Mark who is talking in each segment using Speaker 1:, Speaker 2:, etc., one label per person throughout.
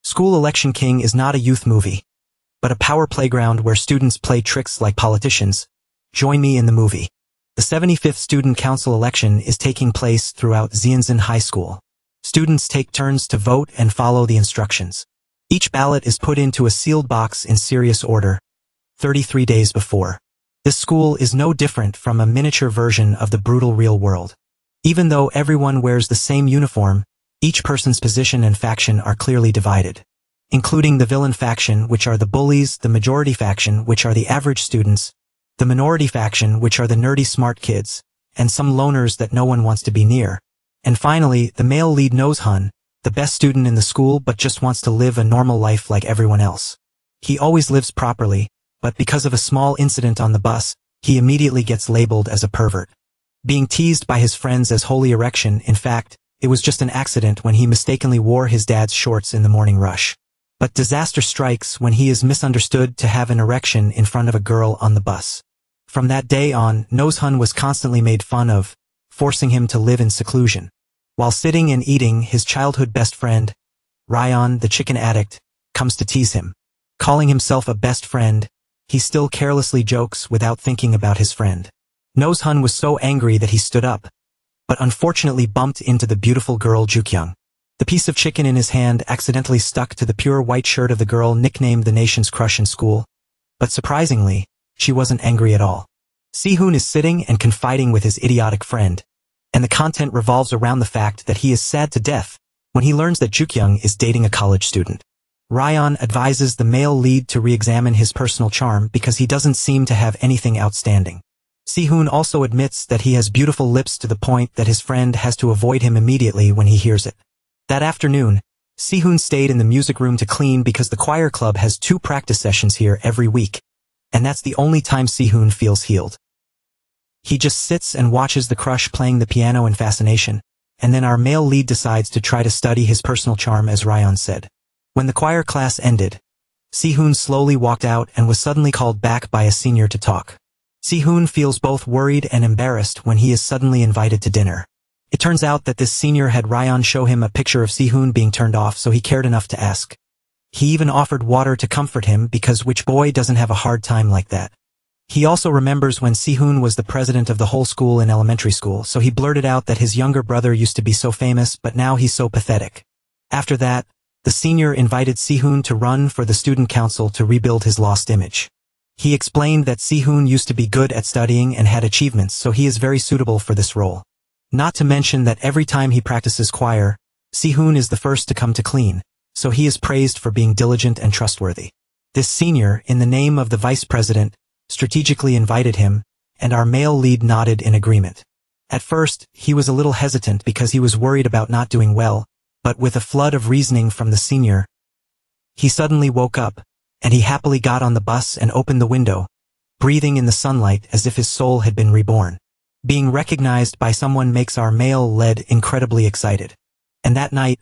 Speaker 1: School Election King is not a youth movie, but a power playground where students play tricks like politicians. Join me in the movie. The 75th Student Council election is taking place throughout Xianzhen High School. Students take turns to vote and follow the instructions. Each ballot is put into a sealed box in serious order, 33 days before. This school is no different from a miniature version of the brutal real world. Even though everyone wears the same uniform, each person's position and faction are clearly divided, including the villain faction, which are the bullies, the majority faction, which are the average students, the minority faction, which are the nerdy smart kids, and some loners that no one wants to be near. And finally, the male lead Nozhun, the best student in the school but just wants to live a normal life like everyone else. He always lives properly, but because of a small incident on the bus, he immediately gets labeled as a pervert. Being teased by his friends as holy erection, in fact, it was just an accident when he mistakenly wore his dad's shorts in the morning rush. But disaster strikes when he is misunderstood to have an erection in front of a girl on the bus. From that day on, Nozhun was constantly made fun of, forcing him to live in seclusion. While sitting and eating, his childhood best friend, Ryan, the chicken addict, comes to tease him. Calling himself a best friend, he still carelessly jokes without thinking about his friend. Nozhun was so angry that he stood up, but unfortunately bumped into the beautiful girl Jukyung. The piece of chicken in his hand accidentally stuck to the pure white shirt of the girl nicknamed the nation's crush in school, but surprisingly, she wasn't angry at all. Si-hoon is sitting and confiding with his idiotic friend, and the content revolves around the fact that he is sad to death when he learns that Jukyung is dating a college student. Ryan advises the male lead to re-examine his personal charm because he doesn't seem to have anything outstanding. Si-hoon also admits that he has beautiful lips to the point that his friend has to avoid him immediately when he hears it. That afternoon, Si-hoon stayed in the music room to clean because the choir club has 2 practice sessions here every week, and that's the only time Si-hoon feels healed. He just sits and watches the crush playing the piano in fascination, and then our male lead decides to try to study his personal charm as Ryan said. When the choir class ended, Si-hoon slowly walked out and was suddenly called back by a senior to talk. Si-hoon feels both worried and embarrassed when he is suddenly invited to dinner. It turns out that this senior had Ryan show him a picture of Si-hoon being turned off, so he cared enough to ask. He even offered water to comfort him because which boy doesn't have a hard time like that? He also remembers when Si-hoon was the president of the whole school in elementary school, so he blurted out that his younger brother used to be so famous but now he's so pathetic. After that, the senior invited Si-hoon to run for the student council to rebuild his lost image. He explained that Si-hoon used to be good at studying and had achievements, so he is very suitable for this role. Not to mention that every time he practices choir, Si-hoon is the first to come to clean, so he is praised for being diligent and trustworthy. This senior, in the name of the vice president, strategically invited him, and our male lead nodded in agreement. At first, he was a little hesitant because he was worried about not doing well, but with a flood of reasoning from the senior, he suddenly woke up, and he happily got on the bus and opened the window, breathing in the sunlight as if his soul had been reborn. Being recognized by someone makes our male lead incredibly excited. And that night,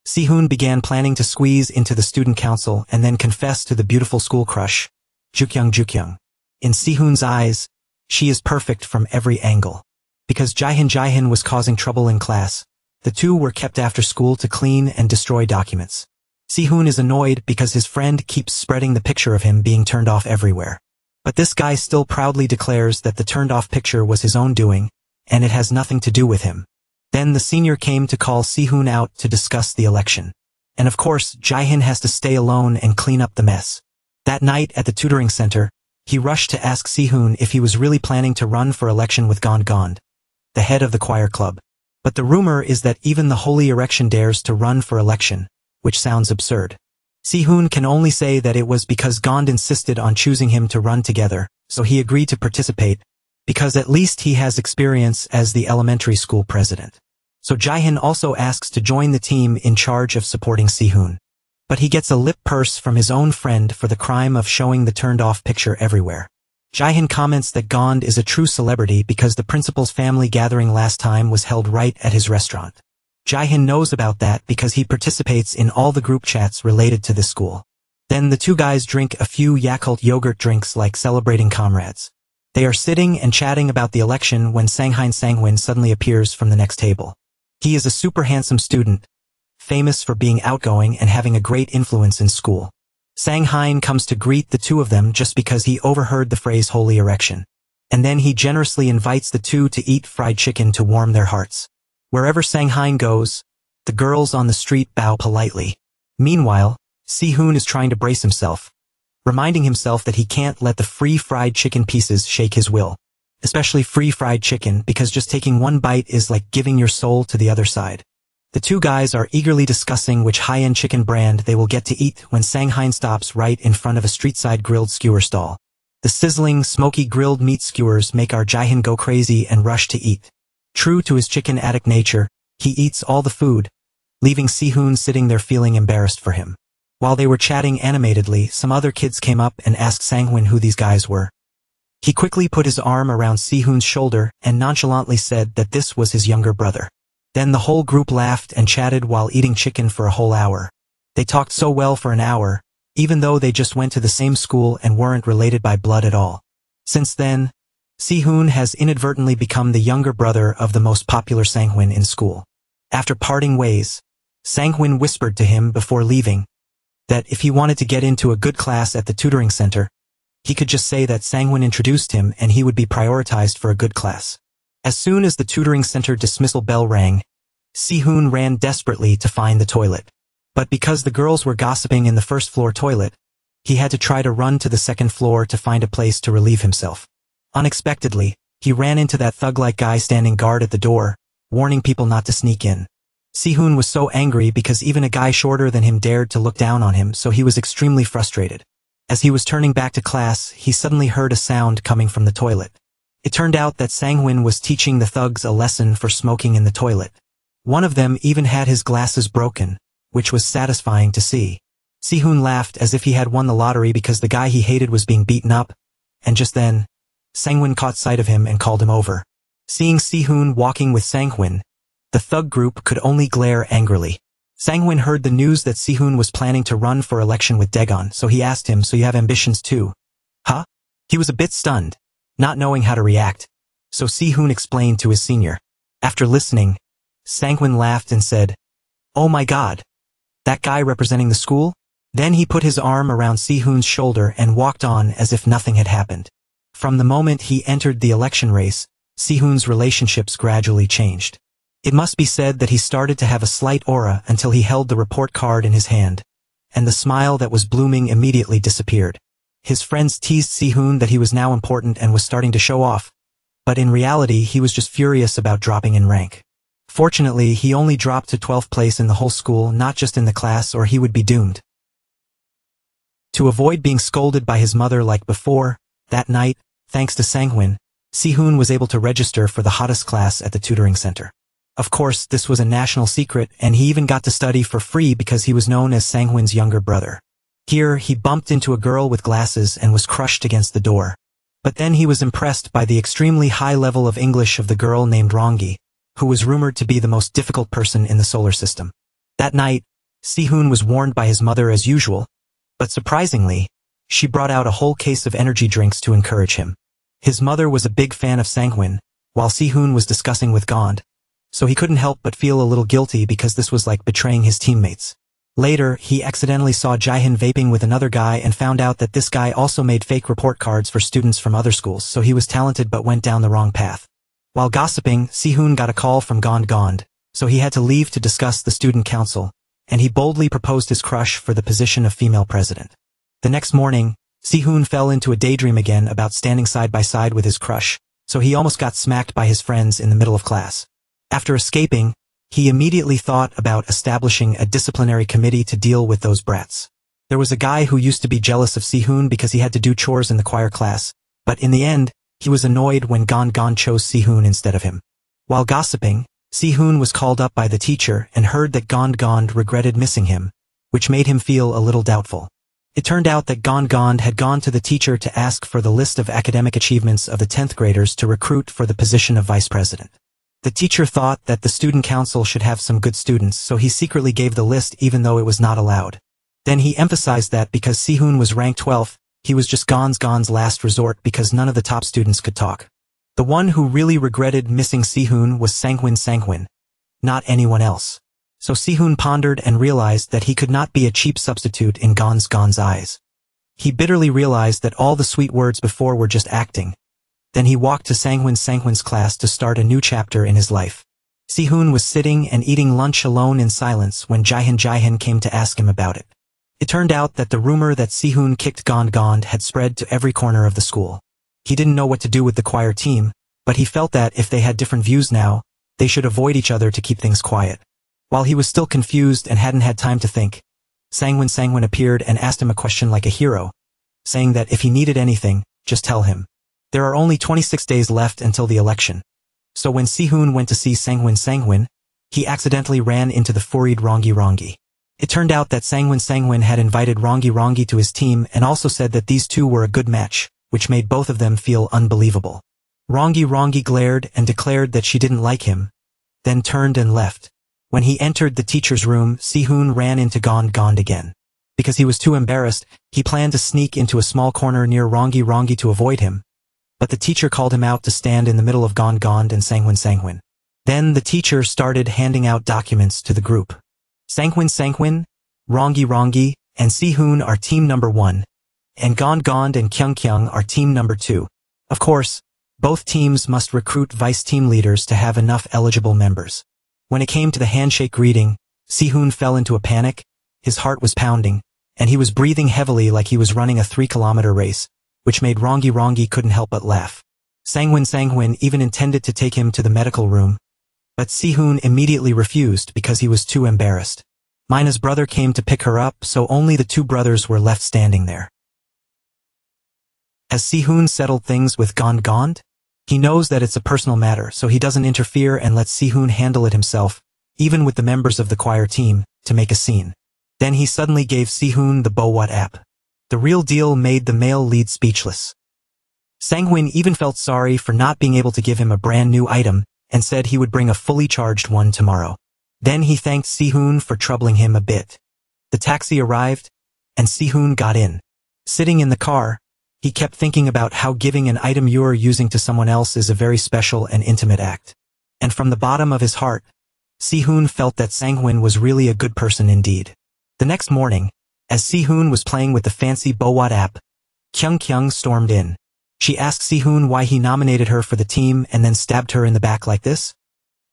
Speaker 1: Si-hoon began planning to squeeze into the student council and then confess to the beautiful school crush, Jukyung. In Si-hoon's eyes, she is perfect from every angle. Because Jaehyun was causing trouble in class, the two were kept after school to clean and destroy documents. Si-hoon is annoyed because his friend keeps spreading the picture of him being turned off everywhere. But this guy still proudly declares that the turned-off picture was his own doing, and it has nothing to do with him. Then the senior came to call Si-hoon out to discuss the election. And of course, Jaehyun has to stay alone and clean up the mess. That night at the tutoring center, he rushed to ask Si-hoon if he was really planning to run for election with Gond, the head of the choir club. But the rumor is that even the holy erection dares to run for election, which sounds absurd. Si-hoon can only say that it was because Gond insisted on choosing him to run together, so he agreed to participate, because at least he has experience as the elementary school president. So Jaehyun also asks to join the team in charge of supporting Si-hoon. But he gets a lip purse from his own friend for the crime of showing the turned-off picture everywhere. Jaehyun comments that Gond is a true celebrity because the principal's family gathering last time was held right at his restaurant. Jaehyun knows about that because he participates in all the group chats related to this school. Then the two guys drink a few Yakult yogurt drinks like celebrating comrades. They are sitting and chatting about the election when Sanghwin suddenly appears from the next table. He is a super handsome student, famous for being outgoing and having a great influence in school. Sang-hein comes to greet the two of them just because he overheard the phrase holy erection. And then he generously invites the two to eat fried chicken to warm their hearts. Wherever Sang-hein goes, the girls on the street bow politely. Meanwhile, Si-hoon is trying to brace himself, reminding himself that he can't let the free fried chicken pieces shake his will. Especially free fried chicken, because just taking one bite is like giving your soul to the other side. The two guys are eagerly discussing which high-end chicken brand they will get to eat when Sang-hein stops right in front of a street-side grilled skewer stall. The sizzling, smoky grilled meat skewers make our Jae-hyun go crazy and rush to eat. True to his chicken addict nature, he eats all the food, leaving Si-hoon sitting there feeling embarrassed for him. While they were chatting animatedly, some other kids came up and asked Sang-hoon who these guys were. He quickly put his arm around Si-hoon's shoulder and nonchalantly said that this was his younger brother. Then the whole group laughed and chatted while eating chicken for a whole hour. They talked so well for an hour, even though they just went to the same school and weren't related by blood at all. Since then, Si-hoon has inadvertently become the younger brother of the most popular Sang-hoon in school. After parting ways, Sang-hoon whispered to him before leaving that if he wanted to get into a good class at the tutoring center, he could just say that Sang-hoon introduced him and he would be prioritized for a good class. As soon as the tutoring center dismissal bell rang, Si-hoon ran desperately to find the toilet. But because the girls were gossiping in the first floor toilet, he had to try to run to the second floor to find a place to relieve himself. Unexpectedly, he ran into that thug-like guy standing guard at the door, warning people not to sneak in. Si-hoon was so angry because even a guy shorter than him dared to look down on him, so he was extremely frustrated. As he was turning back to class, he suddenly heard a sound coming from the toilet. It turned out that Sang-hoon was teaching the thugs a lesson for smoking in the toilet. One of them even had his glasses broken, which was satisfying to see. Si-hoon laughed as if he had won the lottery because the guy he hated was being beaten up, and just then, Sang-hoon caught sight of him and called him over. Seeing Si-hoon walking with Sang-hoon, the thug group could only glare angrily. Sang-hoon heard the news that Si-hoon was planning to run for election with Daegon, so he asked him, "So you have ambitions too?" Huh? He was a bit stunned, not knowing how to react, so Si-hoon explained to his senior. After listening, Sang-hoon laughed and said, "Oh my god, that guy representing the school?" Then he put his arm around Si-hoon's shoulder and walked on as if nothing had happened. From the moment he entered the election race, Si-hoon's relationships gradually changed. It must be said that he started to have a slight aura until he held the report card in his hand, and the smile that was blooming immediately disappeared. His friends teased Si-hoon that he was now important and was starting to show off, but in reality he was just furious about dropping in rank. Fortunately, he only dropped to 12th place in the whole school, not just in the class, or he would be doomed. To avoid being scolded by his mother like before, that night, thanks to Sang-hoon, Si-hoon was able to register for the hottest class at the tutoring center. Of course, this was a national secret, and he even got to study for free because he was known as Sang-hoon's younger brother. Here, he bumped into a girl with glasses and was crushed against the door. But then he was impressed by the extremely high level of English of the girl named Rongi, who was rumored to be the most difficult person in the solar system. That night, Si-hoon was warned by his mother as usual, but surprisingly, she brought out a whole case of energy drinks to encourage him. His mother was a big fan of Sang-hoon, while Si-hoon was discussing with Gond, so he couldn't help but feel a little guilty because this was like betraying his teammates. Later, he accidentally saw Jae-hyun vaping with another guy and found out that this guy also made fake report cards for students from other schools, so he was talented but went down the wrong path. While gossiping, Si-hoon got a call from Gond, so he had to leave to discuss the student council, and he boldly proposed his crush for the position of female president. The next morning, Si-hoon fell into a daydream again about standing side by side with his crush, so he almost got smacked by his friends in the middle of class. After escaping, he immediately thought about establishing a disciplinary committee to deal with those brats. There was a guy who used to be jealous of Si-hoon because he had to do chores in the choir class, but in the end, he was annoyed when Gond chose Si-hoon instead of him. While gossiping, Si-hoon was called up by the teacher and heard that Gond regretted missing him, which made him feel a little doubtful. It turned out that Gond had gone to the teacher to ask for the list of academic achievements of the 10th graders to recruit for the position of vice president. The teacher thought that the student council should have some good students, so he secretly gave the list even though it was not allowed. Then he emphasized that because Si-hoon was ranked 12th, he was just Gond's last resort because none of the top students could talk. The one who really regretted missing Si-hoon was Sang-hoon, not anyone else. So Sihoon pondered and realized that he could not be a cheap substitute in Gon's eyes. He bitterly realized that all the sweet words before were just acting. Then he walked to Sangwon's class to start a new chapter in his life. Sihoon was sitting and eating lunch alone in silence when Jihan came to ask him about it. It turned out that the rumor that Sihoon kicked Gon had spread to every corner of the school. He didn't know what to do with the choir team, but he felt that if they had different views now, they should avoid each other to keep things quiet. While he was still confused and hadn't had time to think, Sangwon appeared and asked him a question like a hero, saying that if he needed anything, just tell him. There are only 26 days left until the election. So when Sihoon went to see Sangwon, he accidentally ran into the furied Rongi. It turned out that Sangwon had invited Rongi to his team and also said that these two were a good match, which made both of them feel unbelievable. Rongi glared and declared that she didn't like him, then turned and left. When he entered the teacher's room, Sihoon ran into Gon again. Because he was too embarrassed, he planned to sneak into a small corner near Rongi to avoid him. But the teacher called him out to stand in the middle of Gon and Sangwon. Then the teacher started handing out documents to the group. Sangwon, Rongi, and Sihoon are team number 1, and Gon and Kyung are team number 2. Of course, both teams must recruit vice team leaders to have enough eligible members. When it came to the handshake greeting, Sihoon fell into a panic, his heart was pounding, and he was breathing heavily like he was running a 3-kilometer race, which made Rongi couldn't help but laugh. Sangwon even intended to take him to the medical room, but Sihoon immediately refused because he was too embarrassed. Mina's brother came to pick her up, so only the two brothers were left standing there. Has Sihoon settled things with Gon? He knows that it's a personal matter, so he doesn't interfere and lets Sihoon handle it himself, even with the members of the choir team, to make a scene. Then he suddenly gave Sihoon the Bowat app. The real deal made the male lead speechless. Sangwon even felt sorry for not being able to give him a brand new item, and said he would bring a fully charged one tomorrow. Then he thanked Sihoon for troubling him a bit. The taxi arrived, and Sihoon got in. Sitting in the car, he kept thinking about how giving an item you're using to someone else is a very special and intimate act. And from the bottom of his heart, Sihoon felt that Sangwon was really a good person indeed. The next morning, as Sihoon was playing with the fancy Bowat app, Kyung stormed in. She asked Sihoon why he nominated her for the team and then stabbed her in the back like this.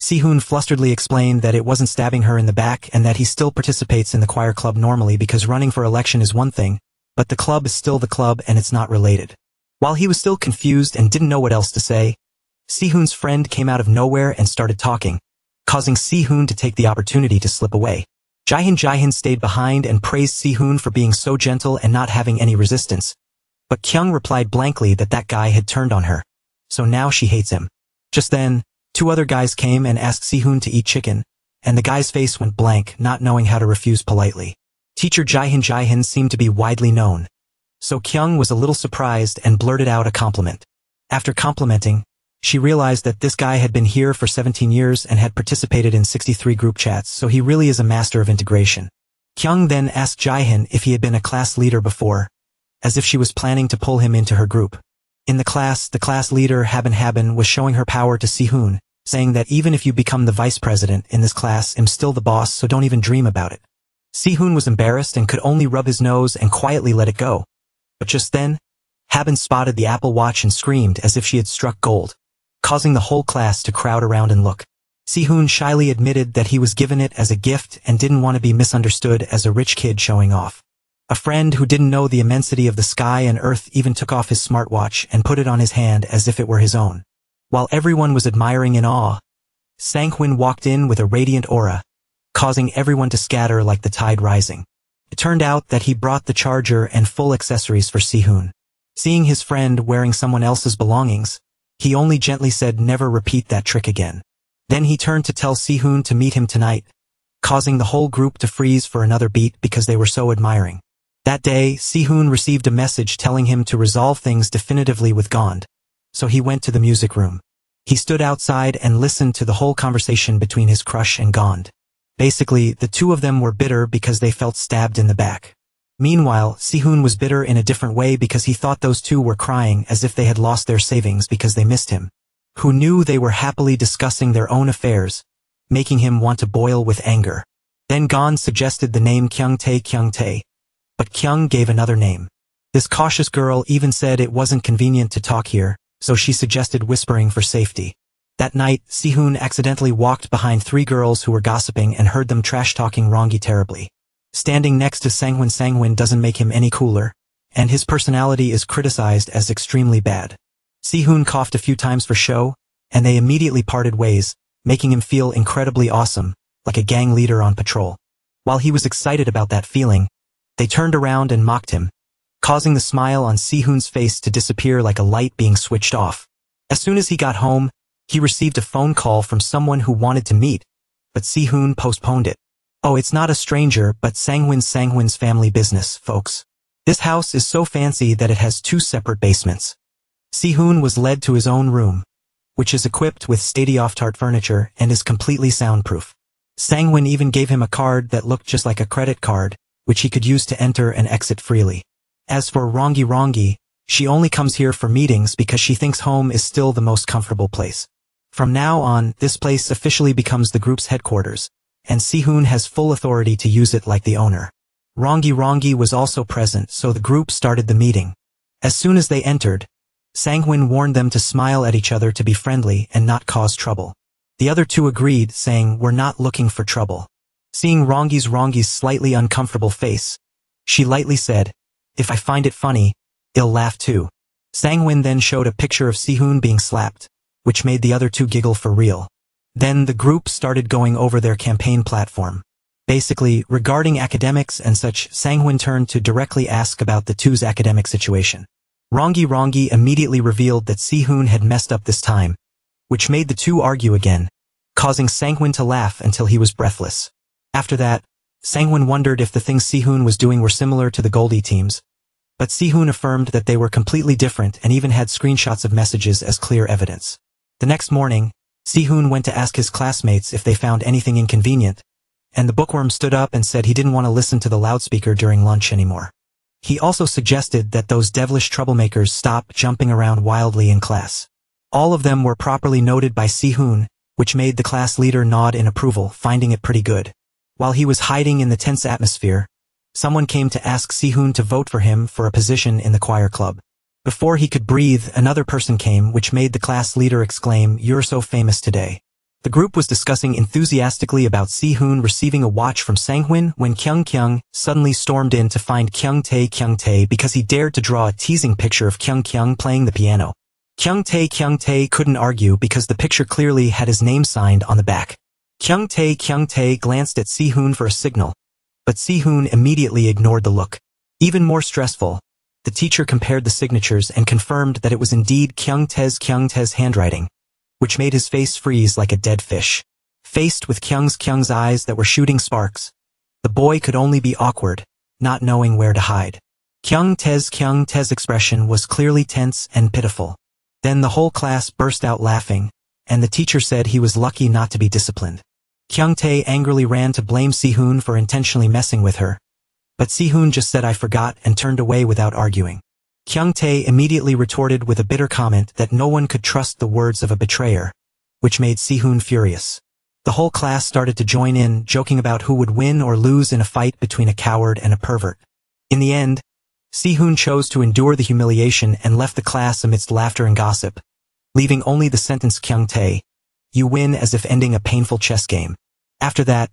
Speaker 1: Sihoon flusteredly explained that it wasn't stabbing her in the back and that he still participates in the choir club normally because running for election is one thing, but the club is still the club and it's not related. While he was still confused and didn't know what else to say, Sihoon's friend came out of nowhere and started talking, causing Sihoon to take the opportunity to slip away. Jihan stayed behind and praised Sihoon for being so gentle and not having any resistance. But Kyung replied blankly that that guy had turned on her, so now she hates him. Just then, 2 other guys came and asked Sihoon to eat chicken, and the guy's face went blank, not knowing how to refuse politely. Teacher Jihan seemed to be widely known, so Kyung was a little surprised and blurted out a compliment. After complimenting, she realized that this guy had been here for 17 years and had participated in 63 group chats, so he really is a master of integration. Kyung then asked Jihan if he had been a class leader before, as if she was planning to pull him into her group. In the class leader Haben was showing her power to Sihoon, saying that even if you become the vice president in this class, I'm still the boss, so don't even dream about it. Sihoon was embarrassed and could only rub his nose and quietly let it go. But just then, Haben spotted the Apple Watch and screamed as if she had struck gold, causing the whole class to crowd around and look. Sihoon shyly admitted that he was given it as a gift and didn't want to be misunderstood as a rich kid showing off. A friend who didn't know the immensity of the sky and earth even took off his smartwatch and put it on his hand as if it were his own. While everyone was admiring in awe, Sangwon walked in with a radiant aura, causing everyone to scatter like the tide rising. It turned out that he brought the charger and full accessories for Sihoon. Seeing his friend wearing someone else's belongings, he only gently said never repeat that trick again. Then he turned to tell Sihoon to meet him tonight, causing the whole group to freeze for another beat because they were so admiring. That day, Sihoon received a message telling him to resolve things definitively with Gond, so he went to the music room. He stood outside and listened to the whole conversation between his crush and Gond. Basically, the two of them were bitter because they felt stabbed in the back. Meanwhile, Sihoon was bitter in a different way because he thought those two were crying as if they had lost their savings because they missed him. Who knew they were happily discussing their own affairs, making him want to boil with anger. Then Gond suggested the name Kyung-tae, but Kyung gave another name. This cautious girl even said it wasn't convenient to talk here, so she suggested whispering for safety. That night, Si-hoon accidentally walked behind 3 girls who were gossiping and heard them trash-talking Rongi terribly. Standing next to Sang-won doesn't make him any cooler, and his personality is criticized as extremely bad. Si-hoon coughed a few times for show, and they immediately parted ways, making him feel incredibly awesome, like a gang leader on patrol. While he was excited about that feeling, they turned around and mocked him, causing the smile on Si-hoon's face to disappear like a light being switched off. As soon as he got home, he received a phone call from someone who wanted to meet, but Si-hoon postponed it. Oh, it's not a stranger, but Sang-won's family business, folks. This house is so fancy that it has 2 separate basements. Si-hoon was led to his own room, which is equipped with state-of-the-art furniture and is completely soundproof. Sang-won even gave him a card that looked just like a credit card, which he could use to enter and exit freely. As for Rongi, she only comes here for meetings because she thinks home is still the most comfortable place. From now on, this place officially becomes the group's headquarters, and Si-hoon has full authority to use it like the owner. Rongi was also present, so the group started the meeting. As soon as they entered, Sang-won warned them to smile at each other to be friendly and not cause trouble. The other 2 agreed, saying, "We're not looking for trouble." Seeing Rongi's slightly uncomfortable face, she lightly said, "If I find it funny, I'll laugh too." Sang-won then showed a picture of Si-hoon being slapped, which made the other 2 giggle for real. Then the group started going over their campaign platform. Basically, regarding academics and such, Sang-won turned to directly ask about the 2's academic situation. Rongi immediately revealed that Si-hoon had messed up this time, which made the 2 argue again, causing Sang-won to laugh until he was breathless. After that, Sang-won wondered if the things Si-hoon was doing were similar to the Goldie teams, but Si-hoon affirmed that they were completely different and even had screenshots of messages as clear evidence. The next morning, Si-hoon went to ask his classmates if they found anything inconvenient, and the bookworm stood up and said he didn't want to listen to the loudspeaker during lunch anymore. He also suggested that those devilish troublemakers stop jumping around wildly in class. All of them were properly noted by Si-hoon, which made the class leader nod in approval, finding it pretty good. While he was hiding in the tense atmosphere, someone came to ask Si-hoon to vote for him for a position in the choir club. Before he could breathe, another person came, which made the class leader exclaim, "You're so famous today." The group was discussing enthusiastically about Si-hoon receiving a watch from Sang-won when Kyung suddenly stormed in to find Kyung-tae because he dared to draw a teasing picture of Kyung playing the piano. Kyung-tae couldn't argue because the picture clearly had his name signed on the back. Kyung-tae glanced at Si-hoon for a signal, but Si-hoon immediately ignored the look. Even more stressful, the teacher compared the signatures and confirmed that it was indeed Kyung-tae's handwriting, which made his face freeze like a dead fish. Faced with Kyung's eyes that were shooting sparks, the boy could only be awkward, not knowing where to hide. Kyung-tae's expression was clearly tense and pitiful. Then the whole class burst out laughing, and the teacher said he was lucky not to be disciplined. Kyung-tae angrily ran to blame Si-hoon for intentionally messing with her, but Si-hoon just said "I forgot" and turned away without arguing. Kyung-tae immediately retorted with a bitter comment that no one could trust the words of a betrayer, which made Si-hoon furious. The whole class started to join in, joking about who would win or lose in a fight between a coward and a pervert. In the end, Si-hoon chose to endure the humiliation and left the class amidst laughter and gossip, leaving only the sentence "Kyung-tae, you win," as if ending a painful chess game. After that,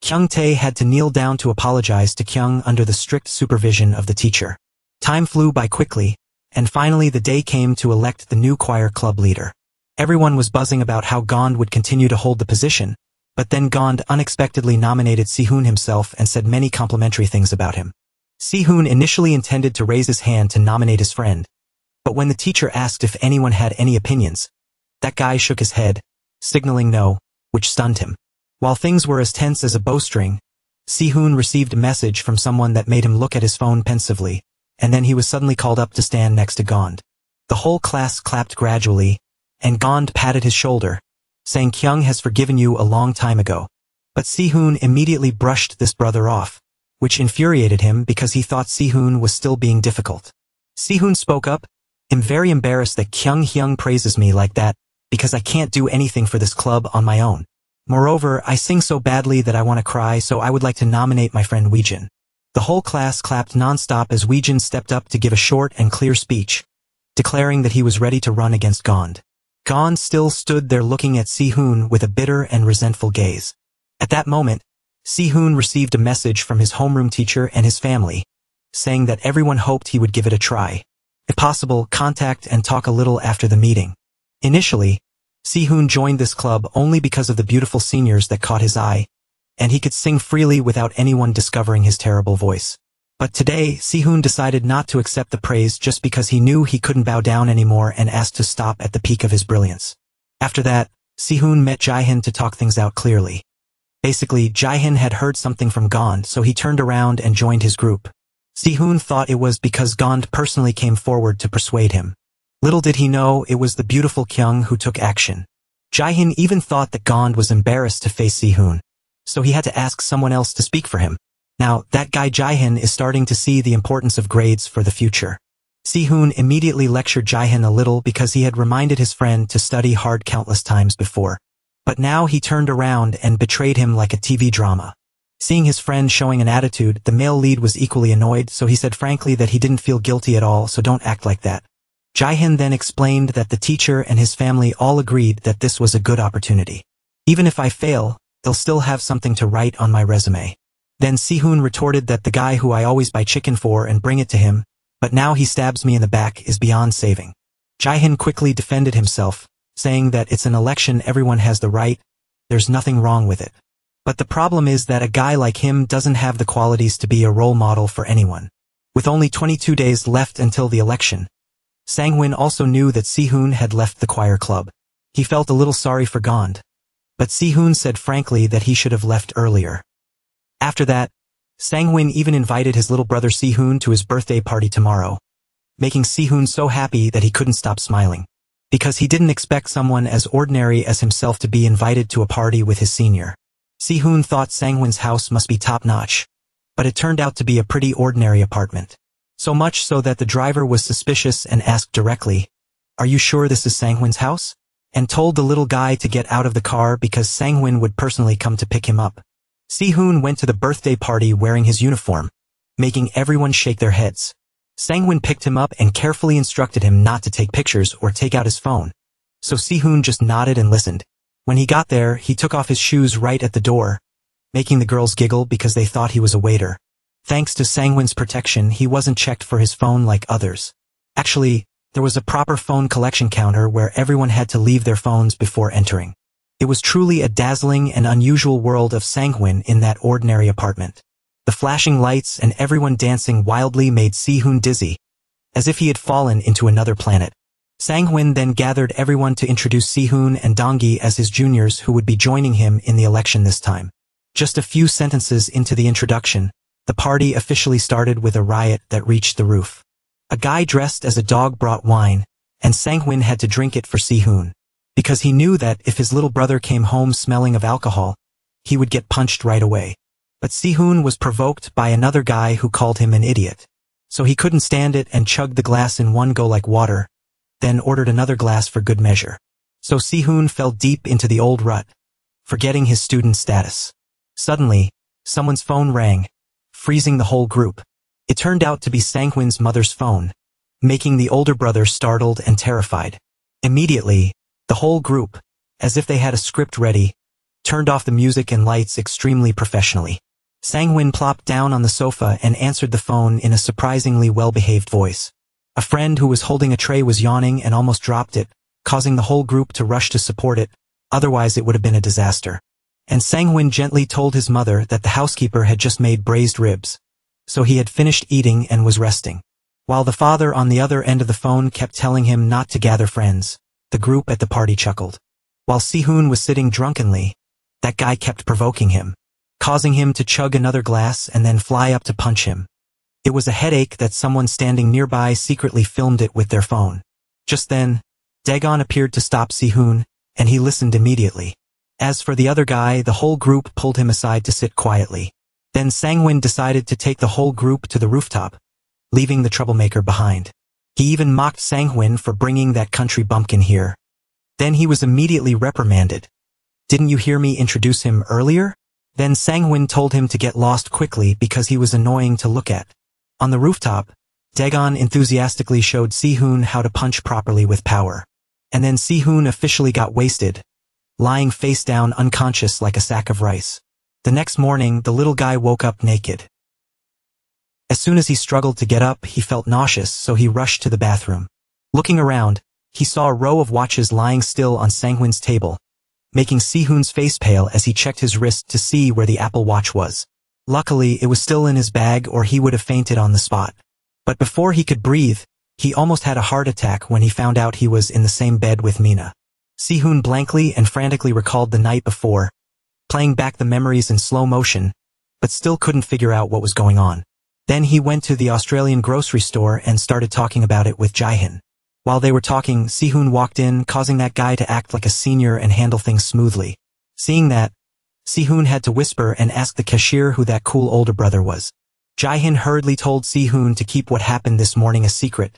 Speaker 1: Kyung-tae had to kneel down to apologize to Kyung under the strict supervision of the teacher. Time flew by quickly, and finally the day came to elect the new choir club leader. Everyone was buzzing about how Gond would continue to hold the position, but then Gond unexpectedly nominated Si-hoon himself and said many complimentary things about him. Si-hoon initially intended to raise his hand to nominate his friend, but when the teacher asked if anyone had any opinions, that guy shook his head, signaling no, which stunned him. While things were as tense as a bowstring, Si-hoon received a message from someone that made him look at his phone pensively, and then he was suddenly called up to stand next to Gond. The whole class clapped gradually, and Gond patted his shoulder, saying Kyung has forgiven you a long time ago. But Si-hoon immediately brushed this brother off, which infuriated him because he thought Si-hoon was still being difficult. Si-hoon spoke up, "I'm very embarrassed that Kyung praises me like that, because I can't do anything for this club on my own. Moreover, I sing so badly that I want to cry, so I would like to nominate my friend Weejin. The whole class clapped non-stop as Weejin stepped up to give a short and clear speech, declaring that he was ready to run against Gond. Gond still stood there looking at Si-hoon with a bitter and resentful gaze. At that moment, Si-hoon received a message from his homeroom teacher and his family, saying that everyone hoped he would give it a try. If possible, contact and talk a little after the meeting. Initially, Si-hoon joined this club only because of the beautiful seniors that caught his eye, and he could sing freely without anyone discovering his terrible voice. But today, Si-hoon decided not to accept the praise just because he knew he couldn't bow down anymore and asked to stop at the peak of his brilliance. After that, Si-hoon met Jae-hin to talk things out clearly. Basically, Jae-hin had heard something from Gond, so he turned around and joined his group. Si-hoon thought it was because Gond personally came forward to persuade him. Little did he know it was the beautiful Kyung who took action. Jae-hin even thought that Gond was embarrassed to face Si-hoon, so he had to ask someone else to speak for him. Now, that guy Jae-hin is starting to see the importance of grades for the future. Si-hoon immediately lectured Jae-hin a little because he had reminded his friend to study hard countless times before. But now he turned around and betrayed him like a TV drama. Seeing his friend showing an attitude, the male lead was equally annoyed, so he said frankly that he didn't feel guilty at all, so don't act like that. Jae-hin then explained that the teacher and his family all agreed that this was a good opportunity. Even if I fail, they'll still have something to write on my resume. Then Si-hoon retorted that the guy who I always buy chicken for and bring it to him, but now he stabs me in the back, is beyond saving. Jae-hin quickly defended himself, saying that it's an election, everyone has the right, there's nothing wrong with it. But the problem is that a guy like him doesn't have the qualities to be a role model for anyone. With only 22 days left until the election, Sang-win also knew that Si-hoon had left the choir club. He felt a little sorry for Gond, but Si-hoon said frankly that he should have left earlier. After that, Sang-win even invited his little brother Si-hoon to his birthday party tomorrow, making Si-hoon so happy that he couldn't stop smiling. Because he didn't expect someone as ordinary as himself to be invited to a party with his senior. Si-hoon thought Sang-win's house must be top-notch, but it turned out to be a pretty ordinary apartment. So much so that the driver was suspicious and asked directly, "Are you sure this is Sang-win's house?" and told the little guy to get out of the car because Sang-win would personally come to pick him up. Si-hoon went to the birthday party wearing his uniform, making everyone shake their heads. Sang-win picked him up and carefully instructed him not to take pictures or take out his phone. So Si-hoon just nodded and listened. When he got there, he took off his shoes right at the door, making the girls giggle because they thought he was a waiter. Thanks to Sang-win's protection, he wasn't checked for his phone like others. Actually, there was a proper phone collection counter where everyone had to leave their phones before entering. It was truly a dazzling and unusual world of Sang-win in that ordinary apartment. The flashing lights and everyone dancing wildly made Si-hoon dizzy, as if he had fallen into another planet. Sang-win then gathered everyone to introduce Si-hoon and Dong-gi as his juniors who would be joining him in the election this time. Just a few sentences into the introduction, the party officially started with a riot that reached the roof. A guy dressed as a dog brought wine, and Sang-win had to drink it for Si-hoon, because he knew that if his little brother came home smelling of alcohol, he would get punched right away. But Si-hoon was provoked by another guy who called him an idiot. So he couldn't stand it and chugged the glass in one go like water, then ordered another glass for good measure. So Si-hoon fell deep into the old rut, forgetting his student status. Suddenly, someone's phone rang, freezing the whole group. It turned out to be Sang-win's mother's phone, making the older brother startled and terrified. Immediately, the whole group, as if they had a script ready, turned off the music and lights extremely professionally. Sang-win plopped down on the sofa and answered the phone in a surprisingly well-behaved voice. A friend who was holding a tray was yawning and almost dropped it, causing the whole group to rush to support it, otherwise it would have been a disaster. And Sang-win gently told his mother that the housekeeper had just made braised ribs, so he had finished eating and was resting. While the father on the other end of the phone kept telling him not to gather friends, the group at the party chuckled. While Si-hoon was sitting drunkenly, that guy kept provoking him, causing him to chug another glass and then fly up to punch him. It was a headache that someone standing nearby secretly filmed it with their phone. Just then, Dagon appeared to stop Si-hoon, and he listened immediately. As for the other guy, the whole group pulled him aside to sit quietly. Then Sang-win decided to take the whole group to the rooftop, leaving the troublemaker behind. He even mocked Sang-win for bringing that country bumpkin here. Then he was immediately reprimanded, Didn't you hear me introduce him earlier? Then Sang-Win told him to get lost quickly because he was annoying to look at. On the rooftop, Daegon enthusiastically showed Si-hoon how to punch properly with power. And then Si-hoon officially got wasted, lying face down unconscious like a sack of rice. The next morning, the little guy woke up naked. As soon as he struggled to get up, he felt nauseous, so he rushed to the bathroom. Looking around, he saw a row of watches lying still on Sang-Win's table, making Si-hoon's face pale as he checked his wrist to see where the Apple Watch was. Luckily, it was still in his bag or he would have fainted on the spot. But before he could breathe, he almost had a heart attack when he found out he was in the same bed with Mina. Si-hoon blankly and frantically recalled the night before, playing back the memories in slow motion, but still couldn't figure out what was going on. Then he went to the Australian grocery store and started talking about it with Jae-hin. While they were talking, Si-hoon walked in, causing that guy to act like a senior and handle things smoothly. Seeing that, Si-hoon had to whisper and ask the cashier who that cool older brother was. Jae-hin hurriedly told Si-hoon to keep what happened this morning a secret,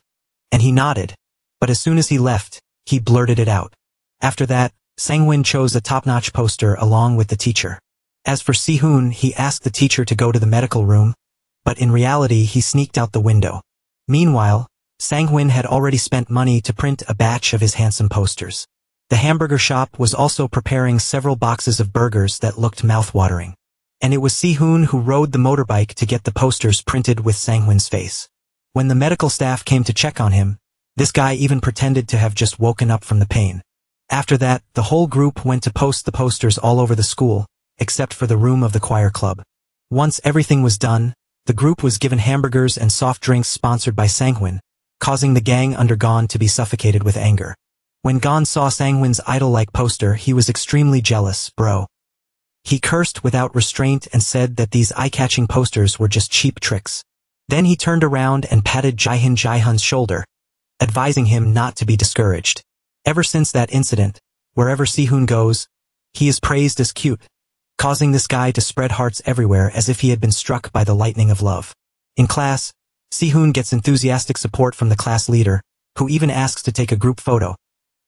Speaker 1: and he nodded, but as soon as he left, he blurted it out. After that, Sang-Win chose a top-notch poster along with the teacher. As for Si-hoon, he asked the teacher to go to the medical room, but in reality he sneaked out the window. Meanwhile, Sang-Win had already spent money to print a batch of his handsome posters. The hamburger shop was also preparing several boxes of burgers that looked mouth-watering. And it was Si-hoon who rode the motorbike to get the posters printed with Sang-Win's face. When the medical staff came to check on him, this guy even pretended to have just woken up from the pain. After that, the whole group went to post the posters all over the school, except for the room of the choir club. Once everything was done, the group was given hamburgers and soft drinks sponsored by Sang-Win, causing the gang under Gon to be suffocated with anger. When Gon saw Sang-Win's idol-like poster, he was extremely jealous, bro. He cursed without restraint and said that these eye-catching posters were just cheap tricks. Then he turned around and patted Jae-hin's shoulder, advising him not to be discouraged. Ever since that incident, wherever Si-hoon goes, he is praised as cute, causing this guy to spread hearts everywhere as if he had been struck by the lightning of love. In class, Si-hoon gets enthusiastic support from the class leader, who even asks to take a group photo,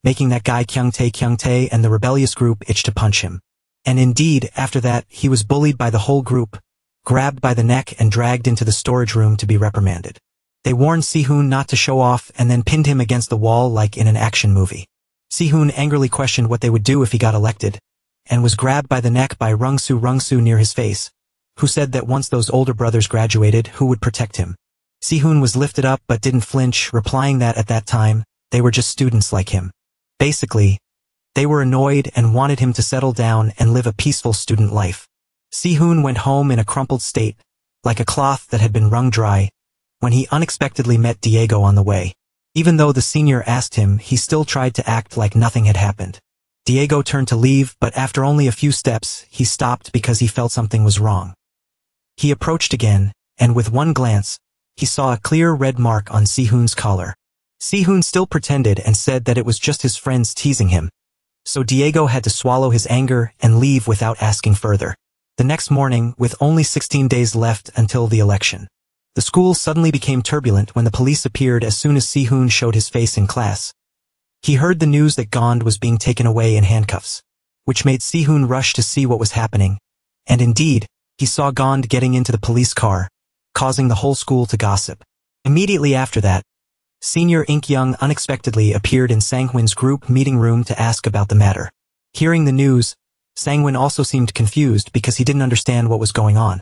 Speaker 1: making that guy Kyungtae and the rebellious group itch to punch him. And indeed, after that, he was bullied by the whole group, grabbed by the neck and dragged into the storage room to be reprimanded. They warned Si-hoon not to show off and then pinned him against the wall like in an action movie. Si-hoon angrily questioned what they would do if he got elected, and was grabbed by the neck by Rungsu near his face, who said that once those older brothers graduated, who would protect him. Si-hoon was lifted up but didn't flinch, replying that at that time, they were just students like him. Basically, they were annoyed and wanted him to settle down and live a peaceful student life. Si-hoon went home in a crumpled state, like a cloth that had been wrung dry, when he unexpectedly met Diego on the way. Even though the senior asked him, he still tried to act like nothing had happened. Diego turned to leave, but after only a few steps, he stopped because he felt something was wrong. He approached again, and with one glance, he saw a clear red mark on Si-hoon's collar. Si-hoon still pretended and said that it was just his friends teasing him, so Diego had to swallow his anger and leave without asking further. The next morning, with only 16 days left until the election, the school suddenly became turbulent when the police appeared as soon as Si-hoon showed his face in class. He heard the news that Gond was being taken away in handcuffs, which made Si-hoon rush to see what was happening, and indeed, he saw Gond getting into the police car, causing the whole school to gossip. Immediately after that, Senior Ik-young unexpectedly appeared in Sang-Win's group meeting room to ask about the matter. Hearing the news, Sang-Win also seemed confused because he didn't understand what was going on.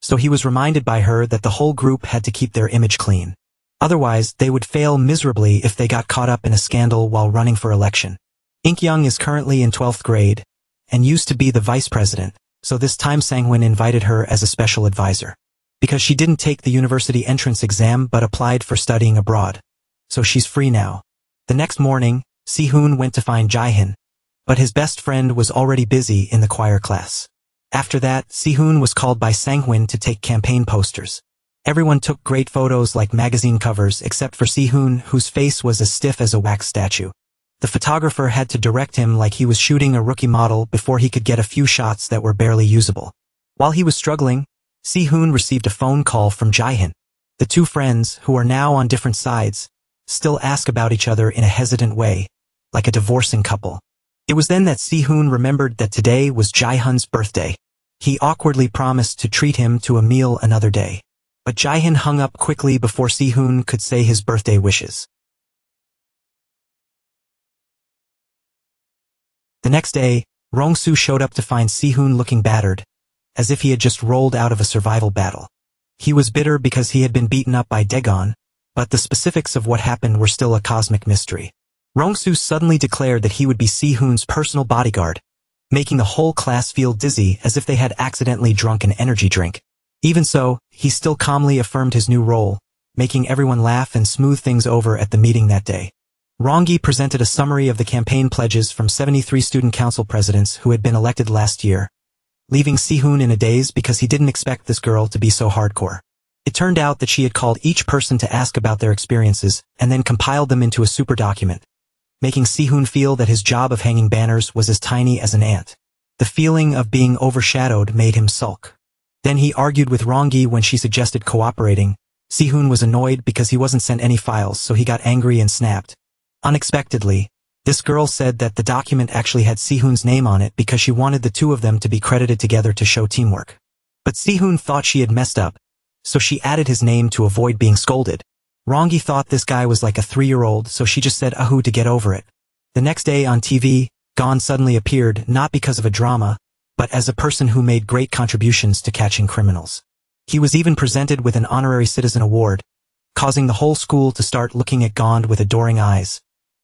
Speaker 1: So he was reminded by her that the whole group had to keep their image clean. Otherwise, they would fail miserably if they got caught up in a scandal while running for election. Ik-young is currently in 12th grade, and used to be the vice president, so this time Sang-Win invited her as a special advisor. Because she didn't take the university entrance exam but applied for studying abroad. So she's free now. The next morning, Si-hoon went to find Jae-hin, but his best friend was already busy in the choir class. After that, Si-hoon was called by Sang-Win to take campaign posters. Everyone took great photos like magazine covers except for Si-hoon, whose face was as stiff as a wax statue. The photographer had to direct him like he was shooting a rookie model before he could get a few shots that were barely usable. While he was struggling, Si-hoon received a phone call from Jae-hin. The two friends, who are now on different sides, still ask about each other in a hesitant way, like a divorcing couple. It was then that Si-hoon remembered that today was Jae-hun's birthday. He awkwardly promised to treat him to a meal another day. But Jae-hun hung up quickly before Si-hoon could say his birthday wishes. The next day, Rong-soo showed up to find Si-hoon looking battered, as if he had just rolled out of a survival battle. He was bitter because he had been beaten up by Daegon, but the specifics of what happened were still a cosmic mystery. Rong-soo suddenly declared that he would be Si-hoon's personal bodyguard, making the whole class feel dizzy as if they had accidentally drunk an energy drink. Even so, he still calmly affirmed his new role, making everyone laugh and smooth things over at the meeting that day. Rong-gi presented a summary of the campaign pledges from 73 student council presidents who had been elected last year, leaving Si-hoon in a daze because he didn't expect this girl to be so hardcore. It turned out that she had called each person to ask about their experiences and then compiled them into a super document, making Si-hoon feel that his job of hanging banners was as tiny as an ant. The feeling of being overshadowed made him sulk. Then he argued with Rong-gi when she suggested cooperating. Si-hoon was annoyed because he wasn't sent any files, so he got angry and snapped. Unexpectedly, this girl said that the document actually had Si-hoon's name on it because she wanted the two of them to be credited together to show teamwork. But Si-hoon thought she had messed up, so she added his name to avoid being scolded. Rong-gi thought this guy was like a 3-year-old, so she just said ahoo to get over it. The next day on TV, Gon suddenly appeared not because of a drama, but as a person who made great contributions to catching criminals. He was even presented with an honorary citizen award, causing the whole school to start looking at Gon with adoring eyes,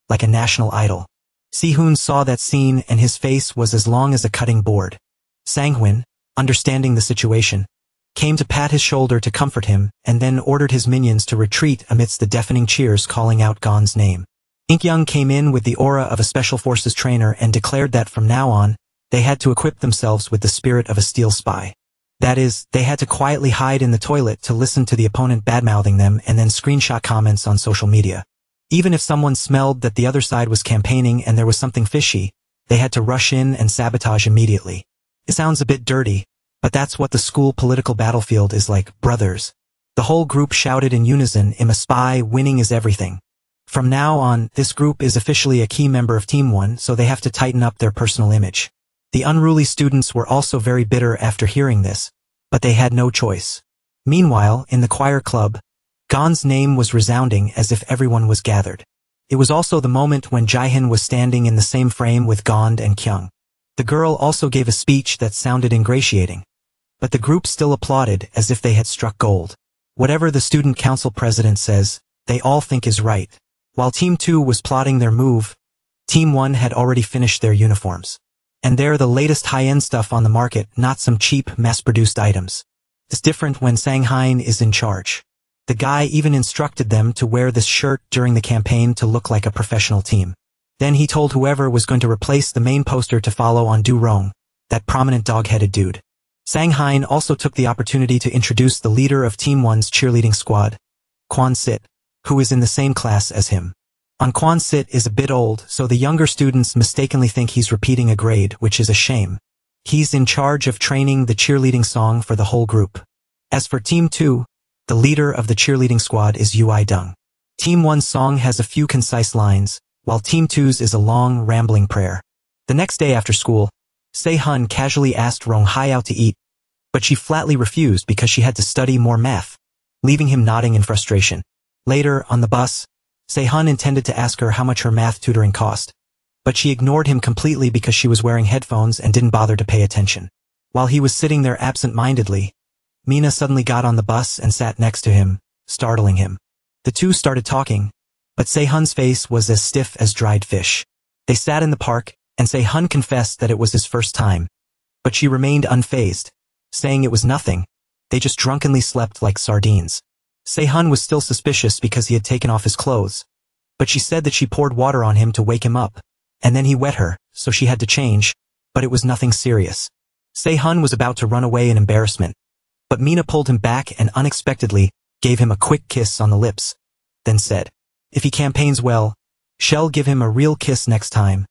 Speaker 1: like a national idol. Si-hoon saw that scene and his face was as long as a cutting board. Sang-hwan, understanding the situation, came to pat his shoulder to comfort him and then ordered his minions to retreat amidst the deafening cheers calling out Gon's name. Ik-young came in with the aura of a special forces trainer and declared that from now on, they had to equip themselves with the spirit of a steel spy. That is, they had to quietly hide in the toilet to listen to the opponent badmouthing them and then screenshot comments on social media. Even if someone smelled that the other side was campaigning and there was something fishy, they had to rush in and sabotage immediately. It sounds a bit dirty, but that's what the school political battlefield is like, brothers. The whole group shouted in unison, "I'm a spy, winning is everything." From now on, this group is officially a key member of Team 1, so they have to tighten up their personal image. The unruly students were also very bitter after hearing this, but they had no choice. Meanwhile, in the choir club, Gon's name was resounding as if everyone was gathered. It was also the moment when Jae-hun was standing in the same frame with Gon and Kyung. The girl also gave a speech that sounded ingratiating, but the group still applauded as if they had struck gold. Whatever the student council president says, they all think is right. While Team 2 was plotting their move, Team 1 had already finished their uniforms. And they're the latest high-end stuff on the market, not some cheap, mass-produced items. It's different when Sang-hwan is in charge. The guy even instructed them to wear this shirt during the campaign to look like a professional team. Then he told whoever was going to replace the main poster to follow on Do-rong, that prominent dog-headed dude. Sang-hwan also took the opportunity to introduce the leader of Team 1's cheerleading squad, Kwon-sit, who is in the same class as him. Kwon-sit is a bit old, so the younger students mistakenly think he's repeating a grade, which is a shame. He's in charge of training the cheerleading song for the whole group. As for Team 2, the leader of the cheerleading squad is Ui-dung. Team 1's song has a few concise lines, while Team 2's is a long, rambling prayer. The next day after school, Se-hun casually asked Rong-hai out to eat, but she flatly refused because she had to study more math, leaving him nodding in frustration. Later, on the bus, Se-hun intended to ask her how much her math tutoring cost, but she ignored him completely because she was wearing headphones and didn't bother to pay attention. While he was sitting there absent-mindedly, Mina suddenly got on the bus and sat next to him, startling him. The two started talking, but Se-hun's face was as stiff as dried fish. They sat in the park, and Se-hun confessed that it was his first time, but she remained unfazed, saying it was nothing. They just drunkenly slept like sardines. Se-hun was still suspicious because he had taken off his clothes, but she said that she poured water on him to wake him up, and then he wet her, so she had to change, but it was nothing serious. Se-hun was about to run away in embarrassment, but Mina pulled him back and unexpectedly gave him a quick kiss on the lips, then said, "If he campaigns well, she'll give him a real kiss next time,"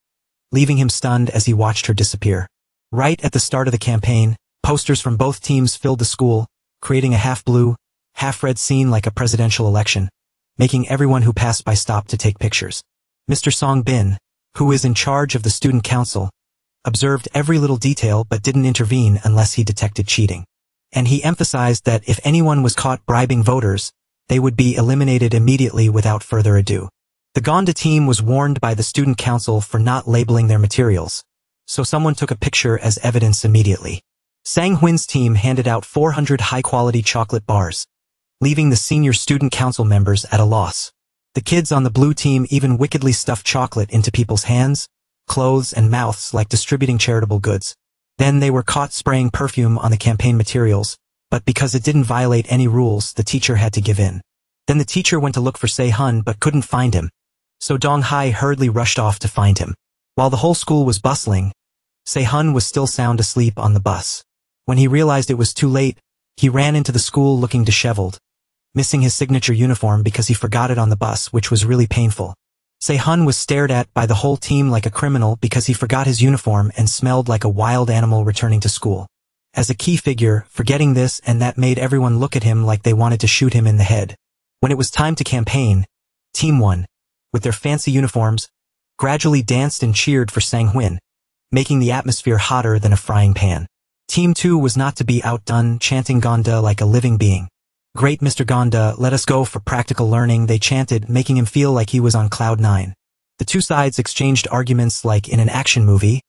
Speaker 1: leaving him stunned as he watched her disappear. Right at the start of the campaign, posters from both teams filled the school, creating a half-blue, half-red scene like a presidential election, making everyone who passed by stop to take pictures. Mr. Song Bin, who is in charge of the student council, observed every little detail but didn't intervene unless he detected cheating. And he emphasized that if anyone was caught bribing voters, they would be eliminated immediately without further ado. The Gonda team was warned by the student council for not labeling their materials, so someone took a picture as evidence immediately. Sang Huin's team handed out 400 high-quality chocolate bars, leaving the senior student council members at a loss. The kids on the blue team even wickedly stuffed chocolate into people's hands, clothes, and mouths like distributing charitable goods. Then they were caught spraying perfume on the campaign materials, but because it didn't violate any rules, the teacher had to give in. Then the teacher went to look for Se-hun but couldn't find him, so Dong-hai hurriedly rushed off to find him. While the whole school was bustling, Se-hun was still sound asleep on the bus. When he realized it was too late, he ran into the school looking disheveled, missing his signature uniform because he forgot it on the bus, which was really painful. Se-hun was stared at by the whole team like a criminal because he forgot his uniform and smelled like a wild animal returning to school. As a key figure, forgetting this and that made everyone look at him like they wanted to shoot him in the head. When it was time to campaign, Team 1, with their fancy uniforms, gradually danced and cheered for Sang Huin, making the atmosphere hotter than a frying pan. Team 2 was not to be outdone, chanting Gonda like a living being. "Great Mr. Gonda, let us go for practical learning," they chanted, making him feel like he was on cloud 9. The two sides exchanged arguments like in an action movie,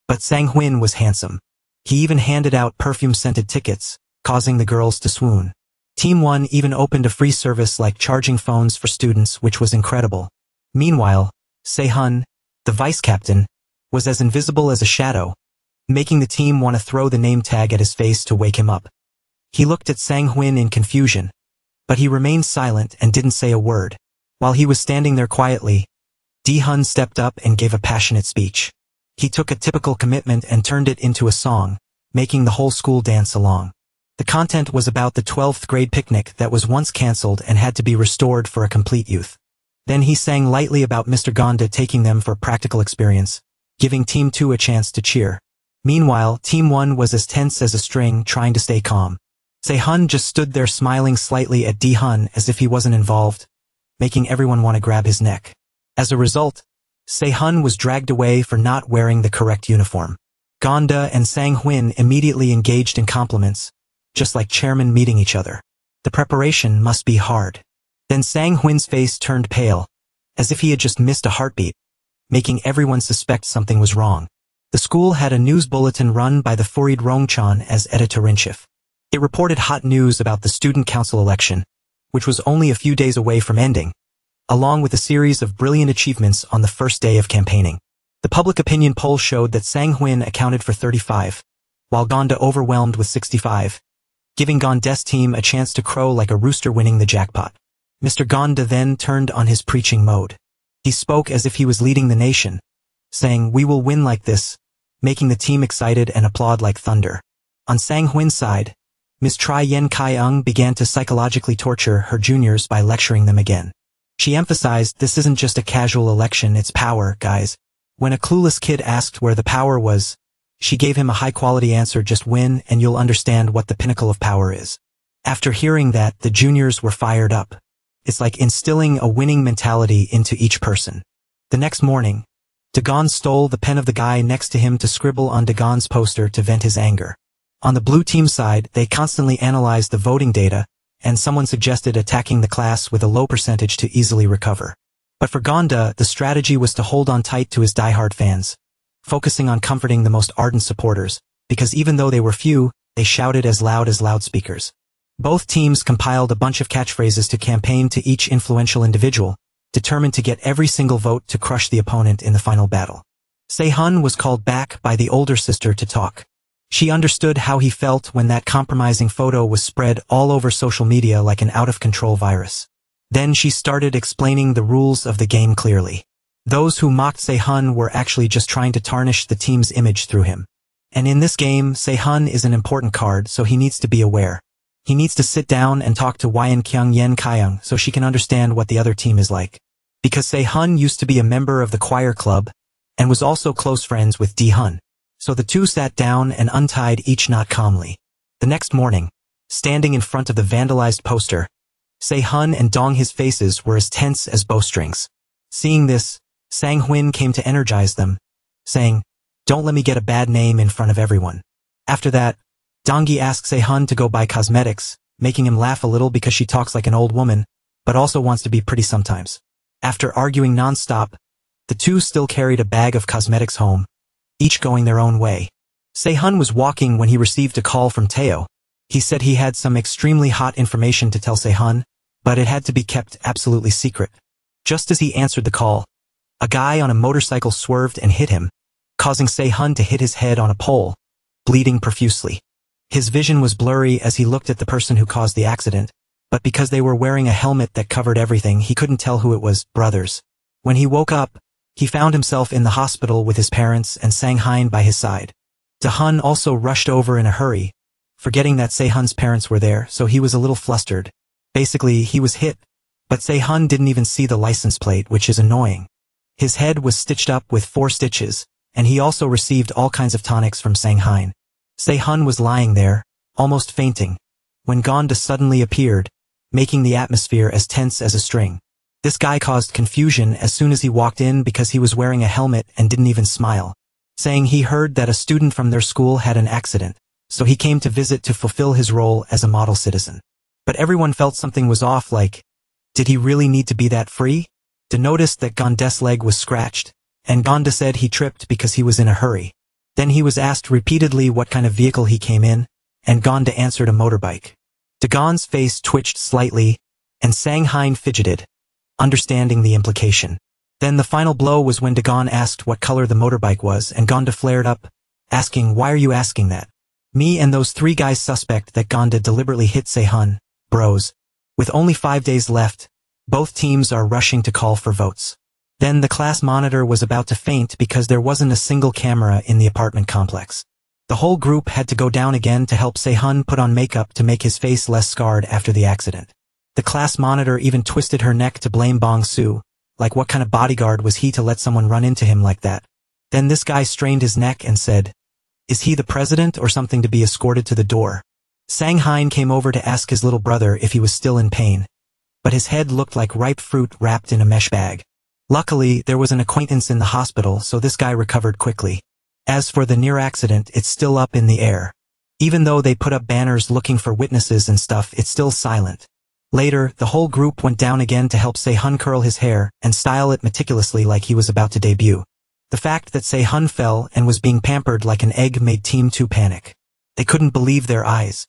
Speaker 1: but Sang Huin was handsome. He even handed out perfume-scented tickets, causing the girls to swoon. Team 1 even opened a free service like charging phones for students, which was incredible. Meanwhile, Se-hun, the vice-captain, was as invisible as a shadow, making the team want to throw the name tag at his face to wake him up. He looked at Sang Huin in confusion, but he remained silent and didn't say a word. While he was standing there quietly, Di-hun stepped up and gave a passionate speech. He took a typical commitment and turned it into a song, making the whole school dance along. The content was about the 12th grade picnic that was once cancelled and had to be restored for a complete youth. Then he sang lightly about Mr. Gonda taking them for practical experience, giving Team 2 a chance to cheer. Meanwhile, Team 1 was as tense as a string, trying to stay calm. Se-hun just stood there smiling slightly at Di-hun as if he wasn't involved, making everyone want to grab his neck. As a result, Se-hun was dragged away for not wearing the correct uniform. Gonda and Sang Huin immediately engaged in compliments, just like chairmen meeting each other. The preparation must be hard. Then Sang Huin's face turned pale, as if he had just missed a heartbeat, making everyone suspect something was wrong. The school had a news bulletin run by the Furid Rongchan as editor-in-chief. It reported hot news about the student council election, which was only a few days away from ending, along with a series of brilliant achievements on the first day of campaigning. The public opinion poll showed that Sang Huin accounted for 35, while Gonda overwhelmed with 65, giving Gonda's team a chance to crow like a rooster winning the jackpot. Mr. Gonda then turned on his preaching mode. He spoke as if he was leading the nation, saying, "We will win like this," making the team excited and applaud like thunder. On Sang Huin's side, Ms. Tri Yen Kai-ung began to psychologically torture her juniors by lecturing them again. She emphasized, "This isn't just a casual election, it's power, guys." When a clueless kid asked where the power was, she gave him a high-quality answer, "Just win and you'll understand what the pinnacle of power is." After hearing that, the juniors were fired up. It's like instilling a winning mentality into each person. The next morning, Dagon stole the pen of the guy next to him to scribble on Dagon's poster to vent his anger. On the blue team side, they constantly analyzed the voting data, and someone suggested attacking the class with a low percentage to easily recover. But for Gonda, the strategy was to hold on tight to his diehard fans, focusing on comforting the most ardent supporters, because even though they were few, they shouted as loud as loudspeakers. Both teams compiled a bunch of catchphrases to campaign to each influential individual, determined to get every single vote to crush the opponent in the final battle. Se-hun was called back by the older sister to talk. She understood how he felt when that compromising photo was spread all over social media like an out-of-control virus. Then she started explaining the rules of the game clearly. Those who mocked Se-hun were actually just trying to tarnish the team's image through him. And in this game, Se-hun is an important card, so he needs to be aware. He needs to sit down and talk to Kyung Yen Kyung so she can understand what the other team is like. Because Se-hun used to be a member of the choir club, and was also close friends with Di-hun. So the two sat down and untied each knot calmly. The next morning, standing in front of the vandalized poster, Se-hun and Dong his faces were as tense as bowstrings. Seeing this, Sang-Hwin came to energize them, saying, "Don't let me get a bad name in front of everyone." After that, Donggi asks Se-hun to go buy cosmetics, making him laugh a little because she talks like an old woman, but also wants to be pretty sometimes. After arguing non-stop, the two still carried a bag of cosmetics home, each going their own way. Se-hun was walking when he received a call from Teo. He said he had some extremely hot information to tell Se-hun, but it had to be kept absolutely secret. Just as he answered the call, a guy on a motorcycle swerved and hit him, causing Se-hun to hit his head on a pole, bleeding profusely. His vision was blurry as he looked at the person who caused the accident, but because they were wearing a helmet that covered everything, he couldn't tell who it was. Brothers. When he woke up, he found himself in the hospital with his parents and Sang-Hein by his side. Da-hun also rushed over in a hurry, forgetting that Se-hun's parents were there, so he was a little flustered. Basically, he was hit, but Se-hun didn't even see the license plate, which is annoying. His head was stitched up with 4 stitches, and he also received all kinds of tonics from Sang-Hein. Se-hun was lying there, almost fainting, when Gonda suddenly appeared, making the atmosphere as tense as a string. This guy caused confusion as soon as he walked in because he was wearing a helmet and didn't even smile, saying he heard that a student from their school had an accident, so he came to visit to fulfill his role as a model citizen. But everyone felt something was off, like, did he really need to be that free? Da noticed that Gonda's leg was scratched, and Gonda said he tripped because he was in a hurry. Then he was asked repeatedly what kind of vehicle he came in, and Gonda answered a motorbike. Dagon's face twitched slightly, and Sang-Hein fidgeted, understanding the implication. Then the final blow was when Dagon asked what color the motorbike was, and Gonda flared up, asking, "Why are you asking that? Me and those 3 guys suspect that Gonda deliberately hit Se-hun, bros." With only 5 days left, both teams are rushing to call for votes. Then the class monitor was about to faint because there wasn't a single camera in the apartment complex. The whole group had to go down again to help Se-hun put on makeup to make his face less scarred after the accident. The class monitor even twisted her neck to blame Bong-soo, like what kind of bodyguard was he to let someone run into him like that? Then this guy strained his neck and said, "Is he the president or something to be escorted to the door?" Sang-Hein came over to ask his little brother if he was still in pain, but his head looked like ripe fruit wrapped in a mesh bag. Luckily, there was an acquaintance in the hospital, so this guy recovered quickly. As for the near accident, it's still up in the air. Even though they put up banners looking for witnesses and stuff, it's still silent. Later, the whole group went down again to help Se-hun curl his hair and style it meticulously like he was about to debut. The fact that Se-hun fell and was being pampered like an egg made Team 2 panic. They couldn't believe their eyes.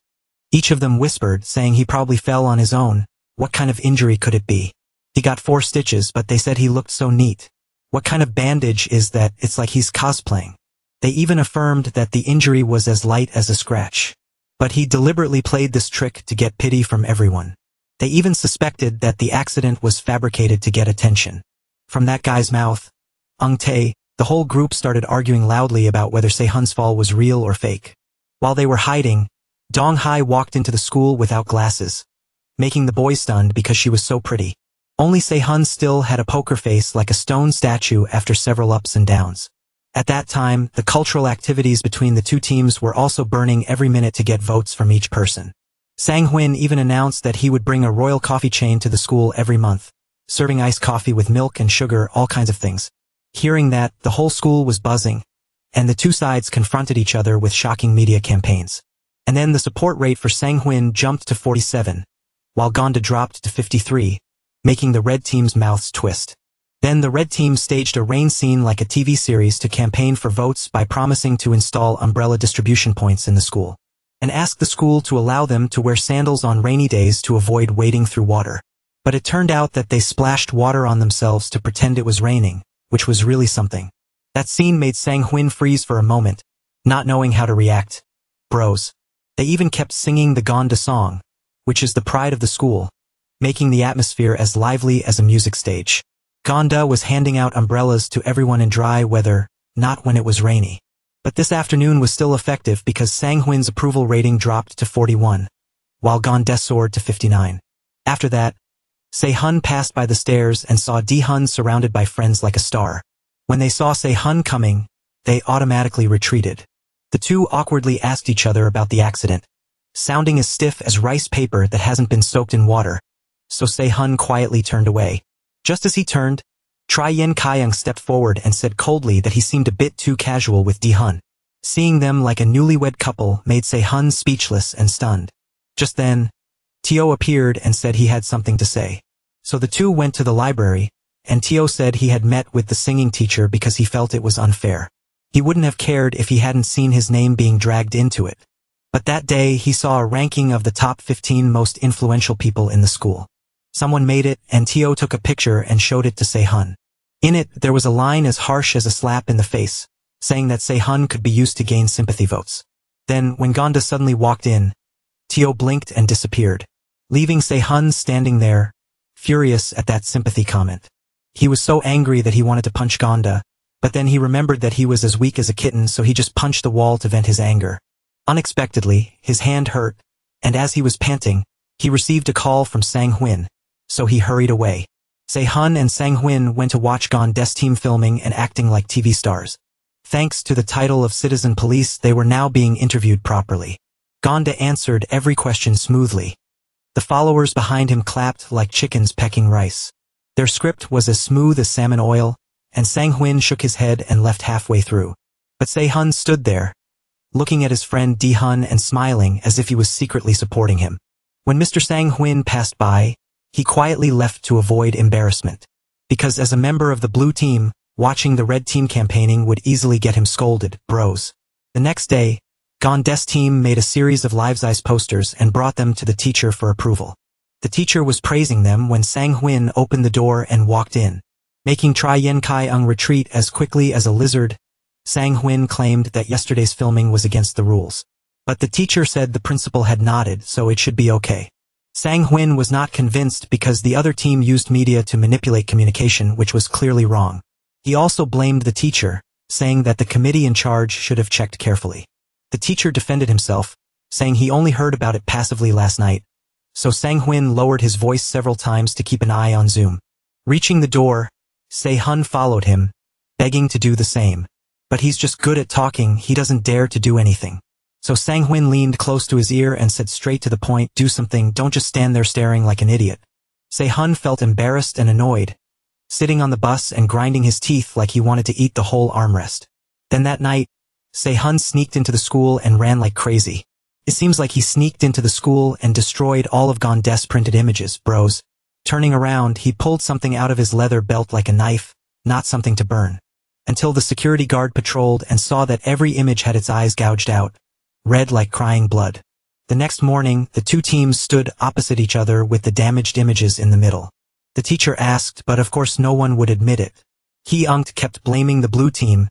Speaker 1: Each of them whispered, saying he probably fell on his own. What kind of injury could it be? He got 4 stitches, but they said he looked so neat. What kind of bandage is that? It's like he's cosplaying. They even affirmed that the injury was as light as a scratch. But he deliberately played this trick to get pity from everyone. They even suspected that the accident was fabricated to get attention. From that guy's mouth, Tae, the whole group started arguing loudly about whether Se-hun's fall was real or fake. While they were hiding, Dong-hai walked into the school without glasses, making the boys stunned because she was so pretty. Only Se-hun still had a poker face like a stone statue after several ups and downs. At that time, the cultural activities between the two teams were also burning every minute to get votes from each person. Sang-Hwin even announced that he would bring a royal coffee chain to the school every month, serving iced coffee with milk and sugar, all kinds of things. Hearing that, the whole school was buzzing, and the two sides confronted each other with shocking media campaigns. And then the support rate for Sang-Hwin jumped to 47, while Gonda dropped to 53, making the red team's mouths twist. Then the red team staged a rain scene like a TV series to campaign for votes by promising to install umbrella distribution points in the school, and asked the school to allow them to wear sandals on rainy days to avoid wading through water. But it turned out that they splashed water on themselves to pretend it was raining, which was really something. That scene made Sang-Hwin freeze for a moment, not knowing how to react. Bros. They even kept singing the Gonda song, which is the pride of the school, making the atmosphere as lively as a music stage. Gonda was handing out umbrellas to everyone in dry weather, not when it was rainy. But this afternoon was still effective because Sang-Hwin's approval rating dropped to 41, while Gonda soared to 59. After that, Se-hun passed by the stairs and saw D-hun surrounded by friends like a star. When they saw Se-hun coming, they automatically retreated. The two awkwardly asked each other about the accident, sounding as stiff as rice paper that hasn't been soaked in water, so Se-hun quietly turned away. Just as he turned, Tri Yen Kaiung stepped forward and said coldly that he seemed a bit too casual with Di-hun. Seeing them like a newlywed couple made Se-hun speechless and stunned. Just then, Teo appeared and said he had something to say. So the two went to the library, and Teo said he had met with the singing teacher because he felt it was unfair. He wouldn't have cared if he hadn't seen his name being dragged into it. But that day he saw a ranking of the top 15 most influential people in the school. Someone made it, and Teo took a picture and showed it to Se-hun. In it, there was a line as harsh as a slap in the face, saying that Se-hun could be used to gain sympathy votes. Then, when Gonda suddenly walked in, Teo blinked and disappeared, leaving Se-hun standing there, furious at that sympathy comment. He was so angry that he wanted to punch Gonda, but then he remembered that he was as weak as a kitten, so he just punched the wall to vent his anger. Unexpectedly, his hand hurt, and as he was panting, he received a call from Sang-hwin, so he hurried away. Se-hun and Sang-hwin went to watch Gonda's team filming and acting like TV stars. Thanks to the title of citizen police, they were now being interviewed properly. Gonda answered every question smoothly. The followers behind him clapped like chickens pecking rice. Their script was as smooth as salmon oil, and Sang-hwin shook his head and left halfway through. But Se-hun stood there, looking at his friend Di-hun and smiling as if he was secretly supporting him. When Mr. Sang-hwin passed by, he quietly left to avoid embarrassment. Because as a member of the blue team, watching the red team campaigning would easily get him scolded, bros. The next day, Gonda's team made a series of life-size posters and brought them to the teacher for approval. The teacher was praising them when Sang-hwin opened the door and walked in. Making Tri Yen Kaiung retreat as quickly as a lizard, Sang-hwin claimed that yesterday's filming was against the rules. But the teacher said the principal had nodded, so it should be okay. Sang-hwin was not convinced because the other team used media to manipulate communication, which was clearly wrong. He also blamed the teacher, saying that the committee in charge should have checked carefully. The teacher defended himself, saying he only heard about it passively last night, so Sang-hwin lowered his voice several times to keep an eye on Zoom. Reaching the door, Se-hun followed him, begging to do the same. But he's just good at talking, he doesn't dare to do anything. So Sang-hwin leaned close to his ear and said straight to the point, do something, don't just stand there staring like an idiot. Se-hun felt embarrassed and annoyed, sitting on the bus and grinding his teeth like he wanted to eat the whole armrest. Then that night, Se-hun sneaked into the school and ran like crazy. It seems like he sneaked into the school and destroyed all of Gonda's printed images, bros. Turning around, he pulled something out of his leather belt like a knife, not something to burn. Until the security guard patrolled and saw that every image had its eyes gouged out, red like crying blood. The next morning, the two teams stood opposite each other with the damaged images in the middle. The teacher asked, but of course no one would admit it. Ki-unk kept blaming the blue team,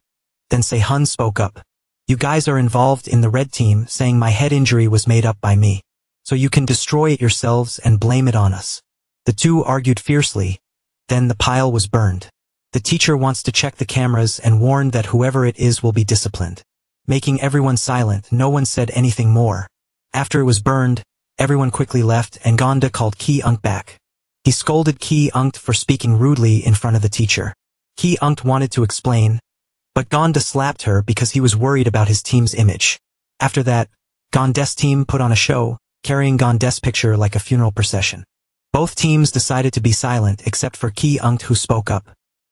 Speaker 1: then Se-hun spoke up. You guys are involved in the red team, saying my head injury was made up by me. So you can destroy it yourselves and blame it on us. The two argued fiercely. Then the pile was burned. The teacher wants to check the cameras and warned that whoever it is will be disciplined. Making everyone silent, no one said anything more. After it was burned, everyone quickly left and Gonda called Ki-unk back. He scolded Ki-unk for speaking rudely in front of the teacher. Ki-unk wanted to explain, but Gonda slapped her because he was worried about his team's image. After that, Gonda's team put on a show, carrying Gonda's picture like a funeral procession. Both teams decided to be silent except for Ki-unk, who spoke up.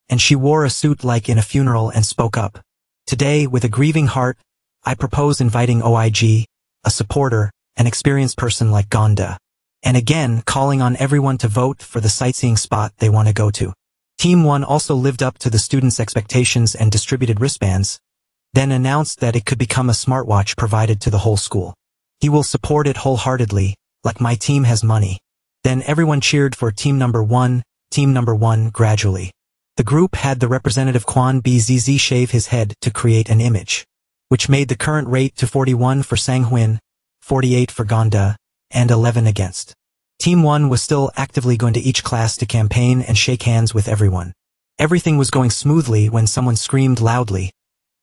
Speaker 1: And she wore a suit like in a funeral and spoke up. Today, with a grieving heart, I propose inviting OIG, a supporter, an experienced person like Gonda. And again, calling on everyone to vote for the sightseeing spot they want to go to. Team 1 also lived up to the students' expectations and distributed wristbands, then announced that it could become a smartwatch provided to the whole school. He will support it wholeheartedly, like my team has money. Then everyone cheered for Team Number 1, gradually. The group had the representative Kwon Bzz shave his head to create an image, which made the current rate to 41 for Sang-hwin, 48 for Gonda, and 11 against. Team 1 was still actively going to each class to campaign and shake hands with everyone. Everything was going smoothly when someone screamed loudly,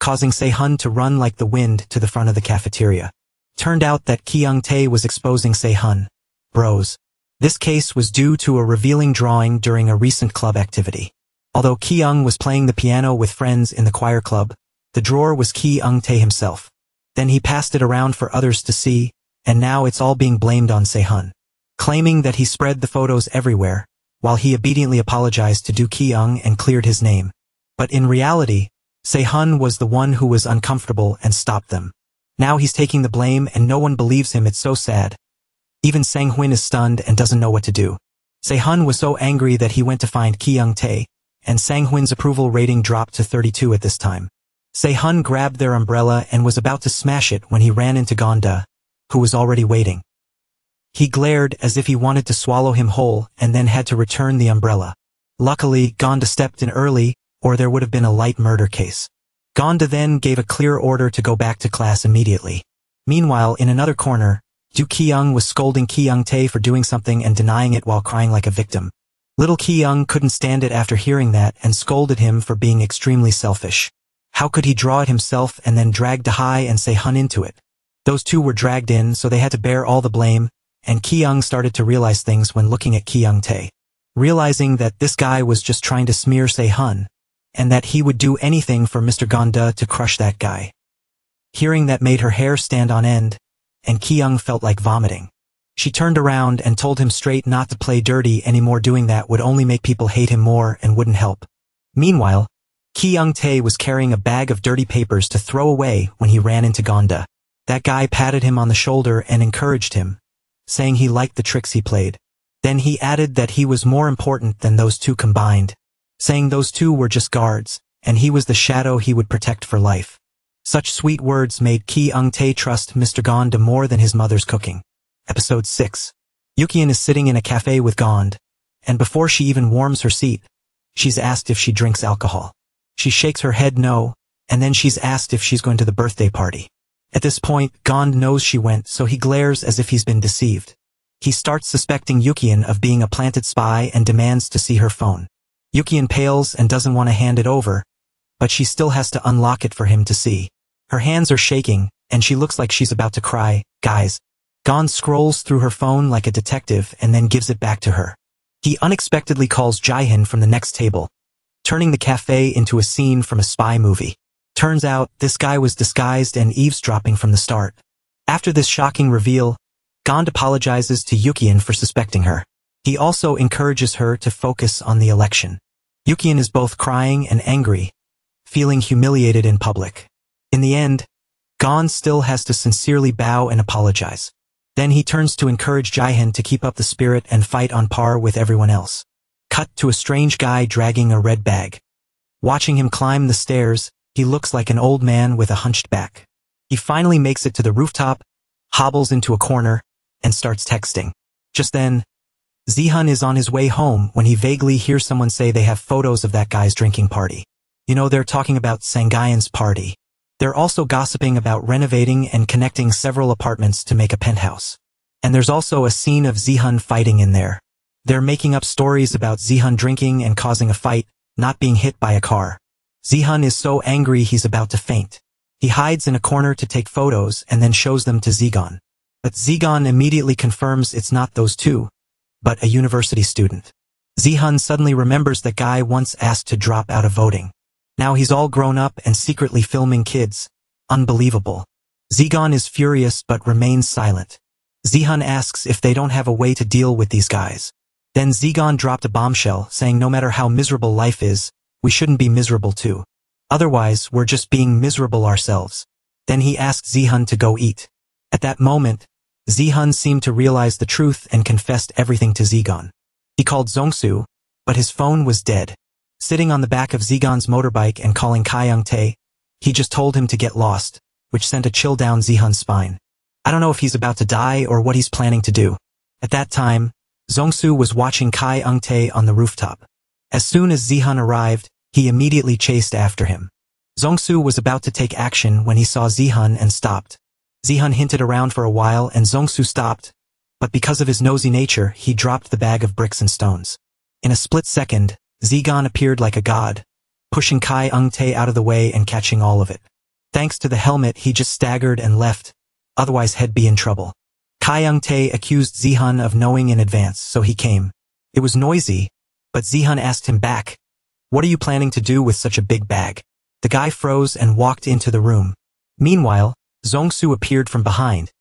Speaker 1: causing Se-hun to run like the wind to the front of the cafeteria. Turned out that Ki-ung-tae was exposing Se-hun, bros. This case was due to a revealing drawing during a recent club activity. Although Ki-ung was playing the piano with friends in the choir club, the drawer was Ki-ung-tae himself. Then he passed it around for others to see, and now it's all being blamed on Se-hun. Claiming that he spread the photos everywhere, while he obediently apologized to Do Ki-young and cleared his name. But in reality, Se-hun was the one who was uncomfortable and stopped them. Now he's taking the blame and no one believes him. It's so sad. Even Sang-hun is stunned and doesn't know what to do. Se-hun was so angry that he went to find Ki-young-tae, and Sang-hun's approval rating dropped to 32 at this time. Se-hun grabbed their umbrella and was about to smash it when he ran into Gonda, who was already waiting. He glared as if he wanted to swallow him whole and then had to return the umbrella. Luckily, Gonda stepped in early, or there would have been a light murder case. Gonda then gave a clear order to go back to class immediately. Meanwhile, in another corner, Do Ki-young was scolding Ki-young-tae for doing something and denying it while crying like a victim. Little Ki-young couldn't stand it after hearing that and scolded him for being extremely selfish. How could he draw it himself and then drag Da-hai and Se-hun into it? Those two were dragged in, so they had to bear all the blame, and Ki-young started to realize things when looking at Ki-young-tae. Realizing that this guy was just trying to smear Se-hun, and that he would do anything for Mr. Gonda to crush that guy. Hearing that made her hair stand on end, and Ki-young felt like vomiting. She turned around and told him straight not to play dirty anymore. Doing that would only make people hate him more and wouldn't help. Meanwhile, Ki-young-tae was carrying a bag of dirty papers to throw away when he ran into Gonda. That guy patted him on the shoulder and encouraged him, saying he liked the tricks he played. Then he added that he was more important than those two combined, saying those two were just guards, and he was the shadow he would protect for life. Such sweet words made Ki-young-tae trust Mr. Gonda more than his mother's cooking. Episode 6. Yukian is sitting in a cafe with Gond, and before she even warms her seat, she's asked if she drinks alcohol. She shakes her head no, and then she's asked if she's going to the birthday party. At this point, Gond knows she went, so he glares as if he's been deceived. He starts suspecting Yukian of being a planted spy and demands to see her phone. Yukian pales and doesn't want to hand it over, but she still has to unlock it for him to see. Her hands are shaking, and she looks like she's about to cry. Guys. Gond scrolls through her phone like a detective and then gives it back to her. He unexpectedly calls Jaehyun from the next table, turning the cafe into a scene from a spy movie. Turns out, this guy was disguised and eavesdropping from the start. After this shocking reveal, Gond apologizes to Yukian for suspecting her. He also encourages her to focus on the election. Yukian is both crying and angry, feeling humiliated in public. In the end, Gond still has to sincerely bow and apologize. Then he turns to encourage Jaehyun to keep up the spirit and fight on par with everyone else. Cut to a strange guy dragging a red bag. Watching him climb the stairs, he looks like an old man with a hunched back. He finally makes it to the rooftop, hobbles into a corner, and starts texting. Just then, Jaehyun is on his way home when he vaguely hears someone say they have photos of that guy's drinking party. You know, they're talking about Sang-gyeon's party. They're also gossiping about renovating and connecting several apartments to make a penthouse. And there's also a scene of Jaehyun fighting in there. They're making up stories about Jaehyun drinking and causing a fight, not being hit by a car. Jaehyun is so angry he's about to faint. He hides in a corner to take photos and then shows them to Zegon. But Zegon immediately confirms it's not those two, but a university student. Jaehyun suddenly remembers that guy once asked to drop out of voting. Now he's all grown up and secretly filming kids. Unbelievable. Zegon is furious but remains silent. Jaehyun asks if they don't have a way to deal with these guys. Then Zegon dropped a bombshell saying no matter how miserable life is, we shouldn't be miserable too. Otherwise, we're just being miserable ourselves. Then he asked Jaehyun to go eat. At that moment, Jaehyun seemed to realize the truth and confessed everything to Zegon. He called Jongsu, but his phone was dead. Sitting on the back of Zegon's motorbike and calling Ki-young-tae, he just told him to get lost, which sent a chill down Zeehyun's spine. I don't know if he's about to die or what he's planning to do. At that time, Jongsu was watching Ki-young-tae on the rooftop. As soon as Zeehyun arrived, he immediately chased after him. Jongsu was about to take action when he saw Zeehyun and stopped. Zeehyun hinted around for a while and Jongsu stopped, but because of his nosy nature, he dropped the bag of bricks and stones. In a split second, Zegon appeared like a god, pushing Ki-young-tae out of the way and catching all of it. Thanks to the helmet, he just staggered and left, otherwise he'd be in trouble. Ki-young-tae accused Zeehyun of knowing in advance, so he came. It was noisy, but Zeehyun asked him back, "What are you planning to do with such a big bag?" The guy froze and walked into the room. Meanwhile, Jongsu appeared from behind,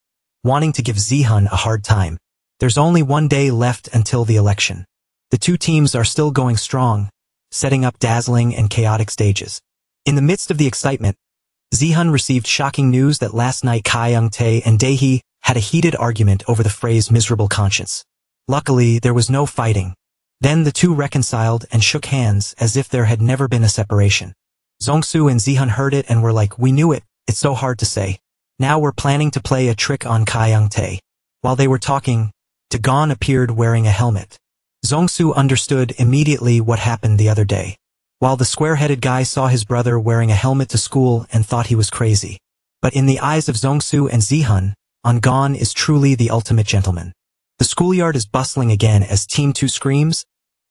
Speaker 1: wanting to give Zeehyun a hard time. There's only one day left until the election. The two teams are still going strong, setting up dazzling and chaotic stages. In the midst of the excitement, Zihan received shocking news that last night Kai Young-tae and Daehee had a heated argument over the phrase miserable conscience. Luckily, there was no fighting. Then the two reconciled and shook hands as if there had never been a separation. Jongsu and Zihan heard it and were like, "We knew it, it's so hard to say. Now we're planning to play a trick on Kai Young-tae." While they were talking, Dagon appeared wearing a helmet. Jongsu understood immediately what happened the other day. While the square-headed guy saw his brother wearing a helmet to school and thought he was crazy. But in the eyes of Jongsu and Zihan, Gon is truly the ultimate gentleman. The schoolyard is bustling again as Team 2 screams,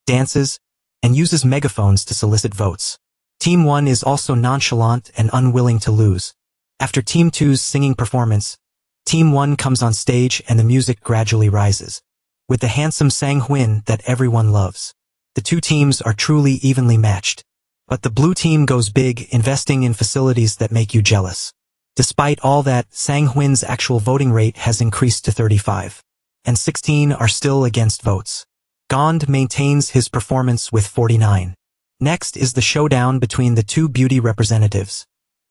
Speaker 1: dances, and uses megaphones to solicit votes. Team 1 is also nonchalant and unwilling to lose. After Team 2's singing performance, Team 1 comes on stage and the music gradually rises. With the handsome Sang-hwin that everyone loves. The two teams are truly evenly matched. But the blue team goes big, investing in facilities that make you jealous. Despite all that, Sang-hwin's actual voting rate has increased to 35. And 16 are still against votes. Gond maintains his performance with 49. Next is the showdown between the two beauty representatives,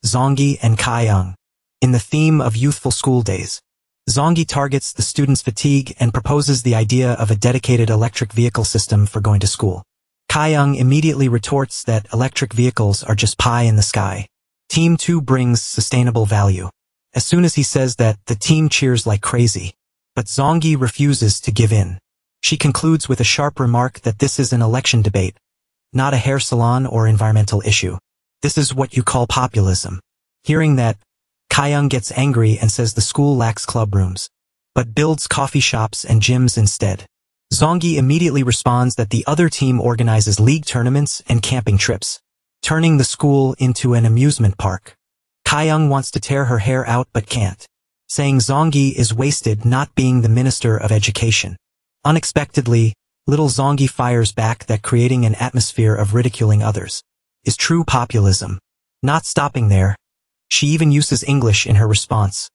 Speaker 1: Zongi and Kai Young. In the theme of youthful school days, Zongi targets the students' fatigue and proposes the idea of a dedicated electric vehicle system for going to school. Kai Young immediately retorts that electric vehicles are just pie in the sky. Team 2 brings sustainable value. As soon as he says that, the team cheers like crazy. But Zongi refuses to give in. She concludes with a sharp remark that this is an election debate, not a hair salon or environmental issue. This is what you call populism. Hearing that, Kai Young gets angry and says the school lacks club rooms, but builds coffee shops and gyms instead. Zongi immediately responds that the other team organizes league tournaments and camping trips, turning the school into an amusement park. Kai Young wants to tear her hair out but can't, saying Zongi is wasted not being the Minister of Education. Unexpectedly, little Zongi fires back that creating an atmosphere of ridiculing others is true populism. Not stopping there, she even uses English in her response,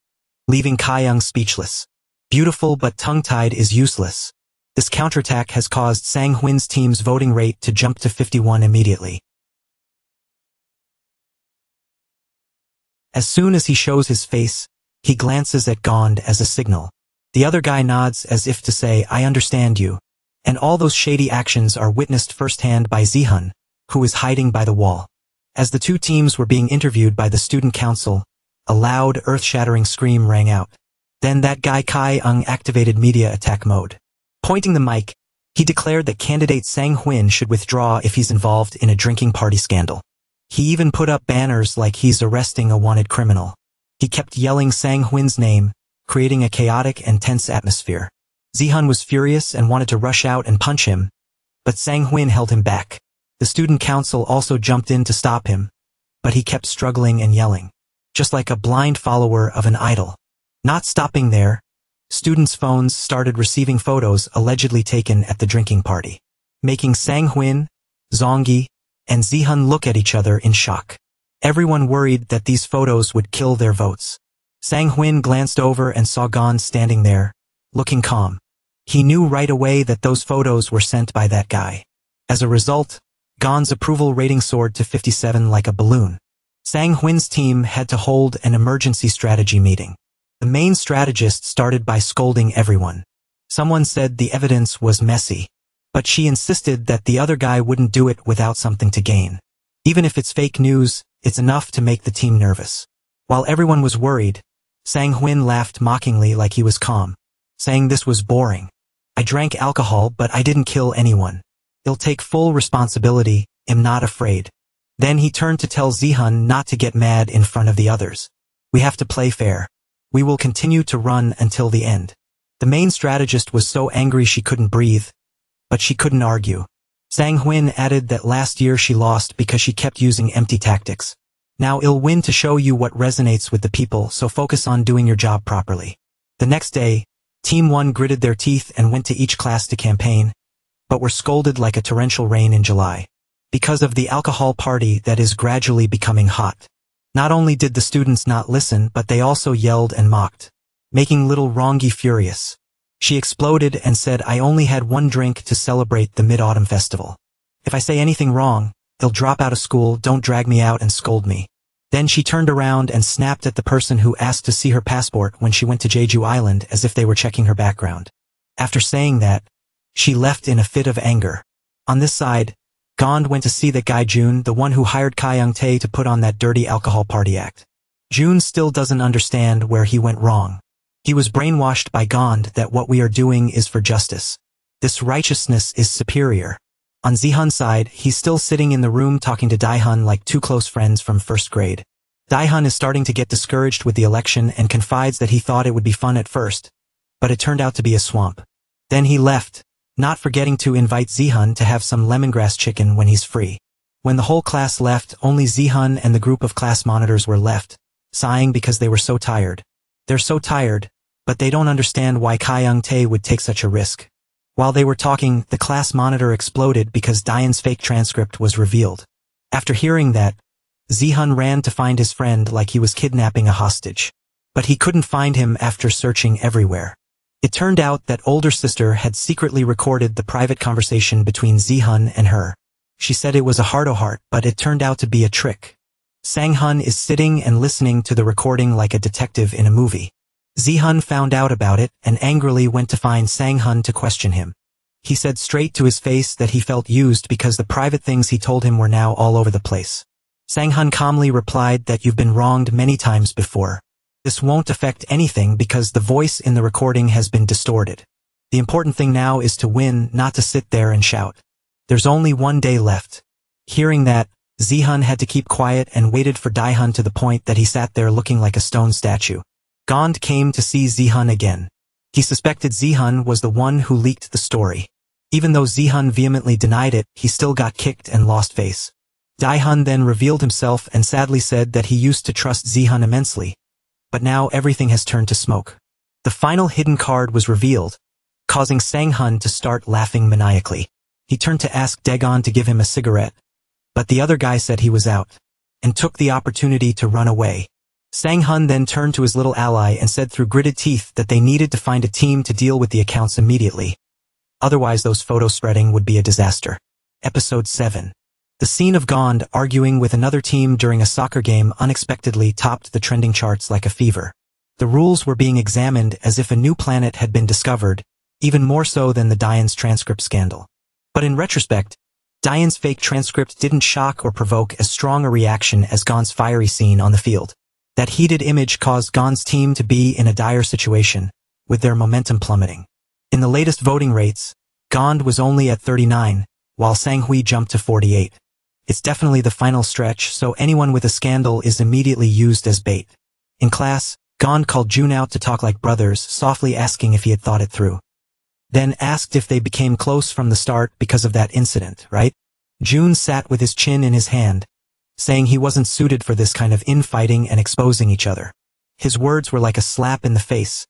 Speaker 1: leaving Kai Young speechless. Beautiful but tongue-tied is useless. This counterattack has caused Sang-hwin's team's voting rate to jump to 51 immediately. As soon as he shows his face, he glances at Gond as a signal. The other guy nods as if to say, "I understand you." And all those shady actions are witnessed firsthand by Zihan, who is hiding by the wall. As the two teams were being interviewed by the student council, a loud, earth-shattering scream rang out. Then that guy Kai Young activated media attack mode. Pointing the mic, he declared that candidate Sang-hwin should withdraw if he's involved in a drinking party scandal. He even put up banners like he's arresting a wanted criminal. He kept yelling Sang-hwin's name, creating a chaotic and tense atmosphere. Zihan was furious and wanted to rush out and punch him, but Sang-hwin held him back. The student council also jumped in to stop him, but he kept struggling and yelling, just like a blind follower of an idol. Not stopping there, students' phones started receiving photos allegedly taken at the drinking party, making Sang-hwin, Zongi, and Zihan look at each other in shock. Everyone worried that these photos would kill their votes. Sang-hwin glanced over and saw Gon standing there, looking calm. He knew right away that those photos were sent by that guy. As a result, Gon's approval rating soared to 57 like a balloon. Sang-hwin's team had to hold an emergency strategy meeting. The main strategist started by scolding everyone. Someone said the evidence was messy, but she insisted that the other guy wouldn't do it without something to gain. Even if it's fake news, it's enough to make the team nervous. While everyone was worried, Sang-hwin laughed mockingly like he was calm, saying this was boring. "I drank alcohol but I didn't kill anyone. I'll take full responsibility, am not afraid." Then he turned to tell Zihan not to get mad in front of the others. "We have to play fair. We will continue to run until the end." The main strategist was so angry she couldn't breathe, but she couldn't argue. Sang-hwin added that last year she lost because she kept using empty tactics. "Now I'll win to show you what resonates with the people, so focus on doing your job properly." The next day, Team 1 gritted their teeth and went to each class to campaign, but were scolded like a torrential rain in July. Because of the alcohol party that is gradually becoming hot. Not only did the students not listen, but they also yelled and mocked, making little Rongi furious. She exploded and said, "I only had one drink to celebrate the Mid-Autumn Festival. If I say anything wrong, they'll drop out of school, don't drag me out and scold me." Then she turned around and snapped at the person who asked to see her passport when she went to Jeju Island as if they were checking her background. After saying that, she left in a fit of anger. On this side, Gond went to see that guy Jun, the one who hired Kai Young-tae to put on that dirty alcohol party act. Jun still doesn't understand where he went wrong. He was brainwashed by Gond that what we are doing is for justice. This righteousness is superior. On Zihan's side, he's still sitting in the room talking to Daehan like two close friends from first grade. Daehan is starting to get discouraged with the election and confides that he thought it would be fun at first, but it turned out to be a swamp. Then he left, not forgetting to invite Zihan to have some lemongrass chicken when he's free. When the whole class left, only Zihan and the group of class monitors were left, sighing because they were so tired. They're so tired, but they don't understand why Kai Young-tae would take such a risk. While they were talking, the class monitor exploded because Daehan's fake transcript was revealed. After hearing that, Zihan ran to find his friend like he was kidnapping a hostage. But he couldn't find him after searching everywhere. It turned out that older sister had secretly recorded the private conversation between Zihan and her. She said it was a heart-to-heart, but it turned out to be a trick. Sang-hun is sitting and listening to the recording like a detective in a movie. Zihan found out about it and angrily went to find Sang-hun to question him. He said straight to his face that he felt used because the private things he told him were now all over the place. Sang-hun calmly replied that you've been wronged many times before. This won't affect anything because the voice in the recording has been distorted. The important thing now is to win, not to sit there and shout. There's only one day left. Hearing that, Zihan had to keep quiet and waited for Daehan to the point that he sat there looking like a stone statue. Gond came to see Zihan again. He suspected Zihan was the one who leaked the story. Even though Zihan vehemently denied it, he still got kicked and lost face. Daehan then revealed himself and sadly said that he used to trust Zihan immensely. But now everything has turned to smoke. The final hidden card was revealed, causing Sang-hun to start laughing maniacally. He turned to ask Daegon to give him a cigarette, but the other guy said he was out, and took the opportunity to run away. Sang-hun then turned to his little ally and said through gritted teeth that they needed to find a team to deal with the accounts immediately. Otherwise those photos spreading would be a disaster. Episode 7. The scene of Gond arguing with another team during a soccer game unexpectedly topped the trending charts like a fever. The rules were being examined as if a new planet had been discovered, even more so than the Daehan's transcript scandal. But in retrospect, Daehan's fake transcript didn't shock or provoke as strong a reaction as Gond's fiery scene on the field. That heated image caused Gond's team to be in a dire situation, with their momentum plummeting. In the latest voting rates, Gond was only at 39, while Sang-hui jumped to 48. It's definitely the final stretch, so anyone with a scandal is immediately used as bait. In class, Gond called Jun out to talk like brothers, softly asking if he had thought it through. Then asked if they became close from the start because of that incident, right? Jun sat with his chin in his hand, saying he wasn't suited for this kind of infighting and exposing each other. His words were like a slap in the face,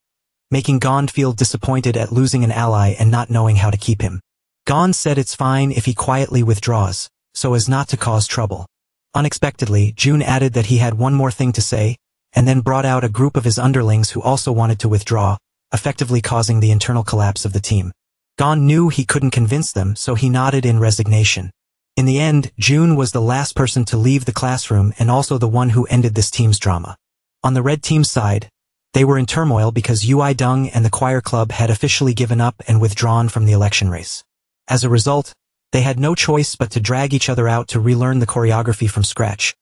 Speaker 1: making Gond feel disappointed at losing an ally and not knowing how to keep him. Gond said it's fine if he quietly withdraws, so as not to cause trouble. Unexpectedly, Jun added that he had one more thing to say, and then brought out a group of his underlings who also wanted to withdraw, effectively causing the internal collapse of the team. Gond knew he couldn't convince them, so he nodded in resignation. In the end, Jun was the last person to leave the classroom and also the one who ended this team's drama. On the red team's side, they were in turmoil because Ui Dung and the choir club had officially given up and withdrawn from the election race. As a result, they had no choice but to drag each other out to relearn the choreography from scratch,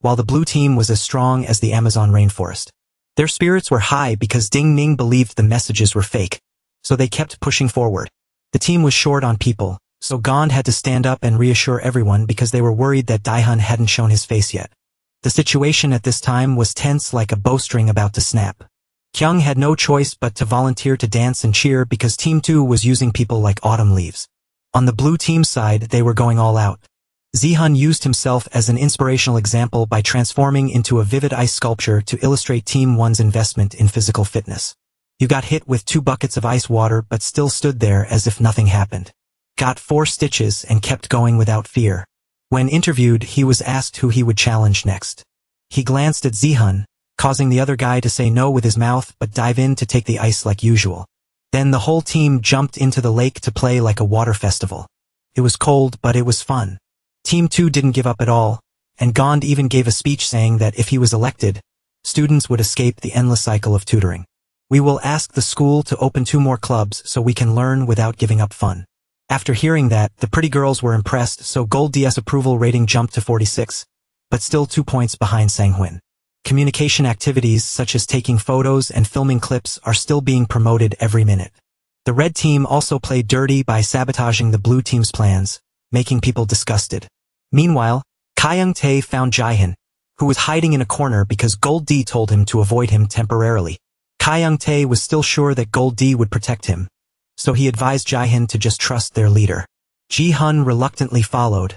Speaker 1: while the blue team was as strong as the Amazon rainforest. Their spirits were high because Ding Ning believed the messages were fake, so they kept pushing forward. The team was short on people, so Gond had to stand up and reassure everyone because they were worried that Daehan hadn't shown his face yet. The situation at this time was tense like a bowstring about to snap. Kyung had no choice but to volunteer to dance and cheer because Team 2 was using people like autumn leaves. On the blue team side, they were going all out. Zihan used himself as an inspirational example by transforming into a vivid ice sculpture to illustrate Team 1's investment in physical fitness. You got hit with 2 buckets of ice water but still stood there as if nothing happened. Got 4 stitches and kept going without fear. When interviewed, he was asked who he would challenge next. He glanced at Zihan, causing the other guy to say no with his mouth but dive in to take the ice like usual. Then the whole team jumped into the lake to play like a water festival. It was cold, but it was fun. Team 2 didn't give up at all, and Gond even gave a speech saying that if he was elected, students would escape the endless cycle of tutoring. We will ask the school to open 2 more clubs so we can learn without giving up fun. After hearing that, the pretty girls were impressed, so Gold D's approval rating jumped to 46, but still 2 points behind Sang-Hwin. Communication activities such as taking photos and filming clips are still being promoted every minute. The red team also played dirty by sabotaging the blue team's plans, making people disgusted. Meanwhile, Kyung-tae found Jaehyun, who was hiding in a corner because Gold D told him to avoid him temporarily. Kyung-tae was still sure that Gold D would protect him, so he advised Jaehyun to just trust their leader. Ji-hun reluctantly followed,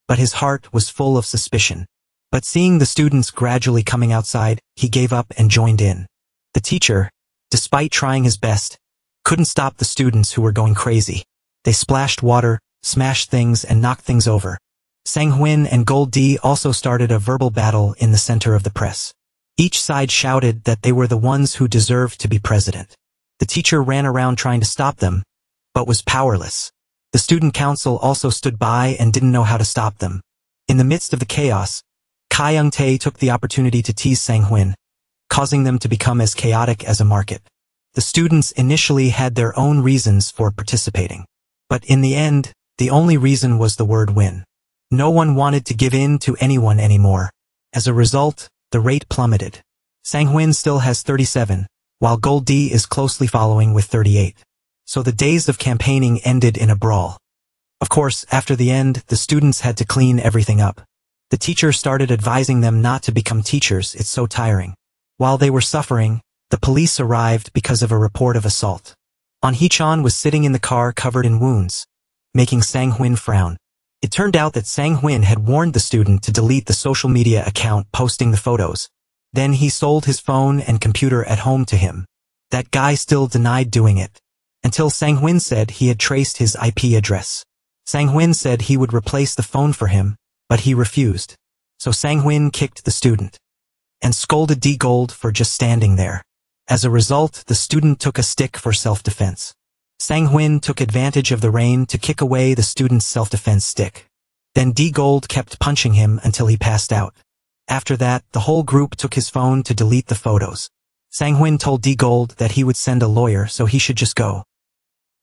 Speaker 1: but his heart was full of suspicion. But seeing the students gradually coming outside, he gave up and joined in. The teacher, despite trying his best, couldn't stop the students who were going crazy. They splashed water, smashed things, and knocked things over. Sang-Hwin and Gold D also started a verbal battle in the center of the press. Each side shouted that they were the ones who deserved to be president. The teacher ran around trying to stop them, but was powerless. The student council also stood by and didn't know how to stop them. In the midst of the chaos, Kyung-tae took the opportunity to tease Sang-Hwin, causing them to become as chaotic as a market. The students initially had their own reasons for participating. But in the end, the only reason was the word win. No one wanted to give in to anyone anymore. As a result, the rate plummeted. Sang-Hwin still has 37, while Gold D is closely following with 38. So the days of campaigning ended in a brawl. Of course, after the end, the students had to clean everything up. The teacher started advising them not to become teachers, it's so tiring. While they were suffering, the police arrived because of a report of assault. An Hee-chan was sitting in the car covered in wounds, making Sang-Hwin frown. It turned out that Sang-Hwin had warned the student to delete the social media account posting the photos. Then he sold his phone and computer at home to him. That guy still denied doing it, until Sang-Hwin said he had traced his IP address. Sang-Hwin said he would replace the phone for him, but he refused. So Sang-Hwin kicked the student and scolded D-Gold for just standing there. As a result, the student took a stick for self-defense. Sang-Hwin took advantage of the rain to kick away the student's self-defense stick. Then D-Gold kept punching him until he passed out. After that, the whole group took his phone to delete the photos. Sang-Hwin told D-Gold that he would send a lawyer so he should just go.